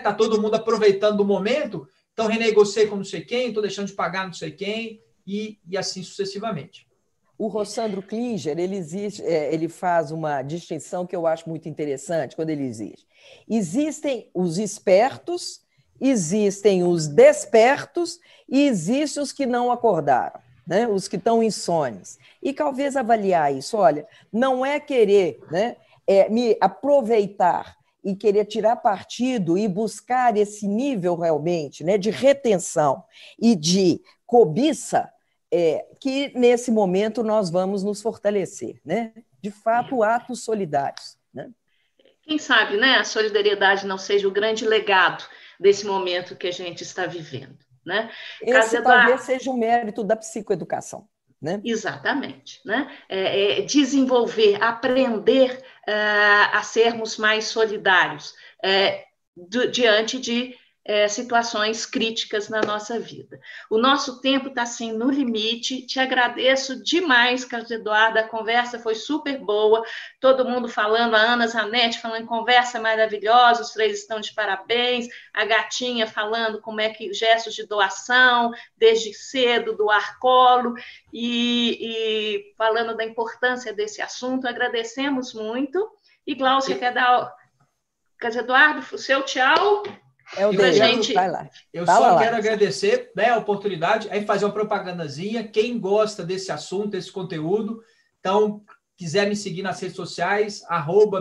tá todo mundo aproveitando o momento, então renegociei com não sei quem, estou deixando de pagar não sei quem, e assim sucessivamente. O Rossandro Klinger, ele faz uma distinção que eu acho muito interessante quando ele exige. Existem os espertos, existem os despertos e existem os que não acordaram, né? Os que estão insones. E talvez avaliar isso, olha, não é querer, né, me aproveitar e querer tirar partido e buscar esse nível realmente, né, de retenção e de cobiça, que nesse momento nós vamos nos fortalecer, né? De fato, atos solidários, né? Quem sabe, né, a solidariedade não seja o grande legado desse momento que a gente está vivendo, né? Esse talvez seja o mérito da psicoeducação, né? Exatamente, né? Desenvolver, aprender a sermos mais solidários diante de situações críticas na nossa vida. O nosso tempo está assim no limite. Te agradeço demais, Carlos Eduardo. A conversa foi super boa. Todo mundo falando, a Ana Zanetti falando conversa maravilhosa, os 3 estão de parabéns. A Gatinha falando como é que gestos de doação, desde cedo, doar colo, e falando da importância desse assunto. Agradecemos muito. E Glaucia, quer dar, Carlos Eduardo, o seu tchau? Vai lá. Eu quero agradecer, né, a oportunidade, fazer uma propagandazinha. Quem gosta desse assunto, desse conteúdo, então, quiser me seguir nas redes sociais,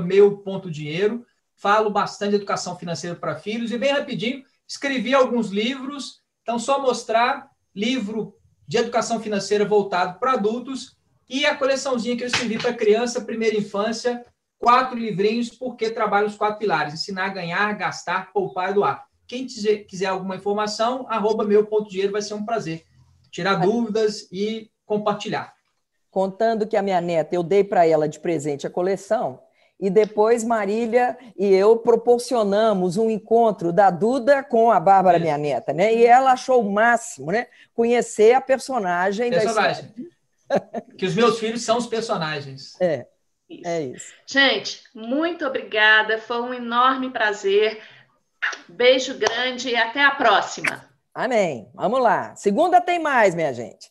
@meu.dinheiro. Falo bastante de educação financeira para filhos. E bem rapidinho, escrevi alguns livros. Então, só mostrar livro de educação financeira voltado para adultos e a coleçãozinha que eu escrevi para criança, primeira infância, 4 livrinhos, porque trabalho os 4 pilares: ensinar, ganhar, gastar, poupar e doar. Quem quiser alguma informação, @meu.dinheiro, vai ser um prazer tirar dúvidas e compartilhar. Contando que a minha neta, eu dei para ela de presente a coleção, e depois Marília e eu proporcionamos um encontro da Duda com a Bárbara, minha neta, né? E ela achou o máximo, né? Conhecer a personagem. Da história. Que os meus filhos são os personagens. Isso. É isso. Gente, muito obrigada. Foi um enorme prazer. Beijo grande e até a próxima. Amém. Vamos lá. Segunda tem mais, minha gente.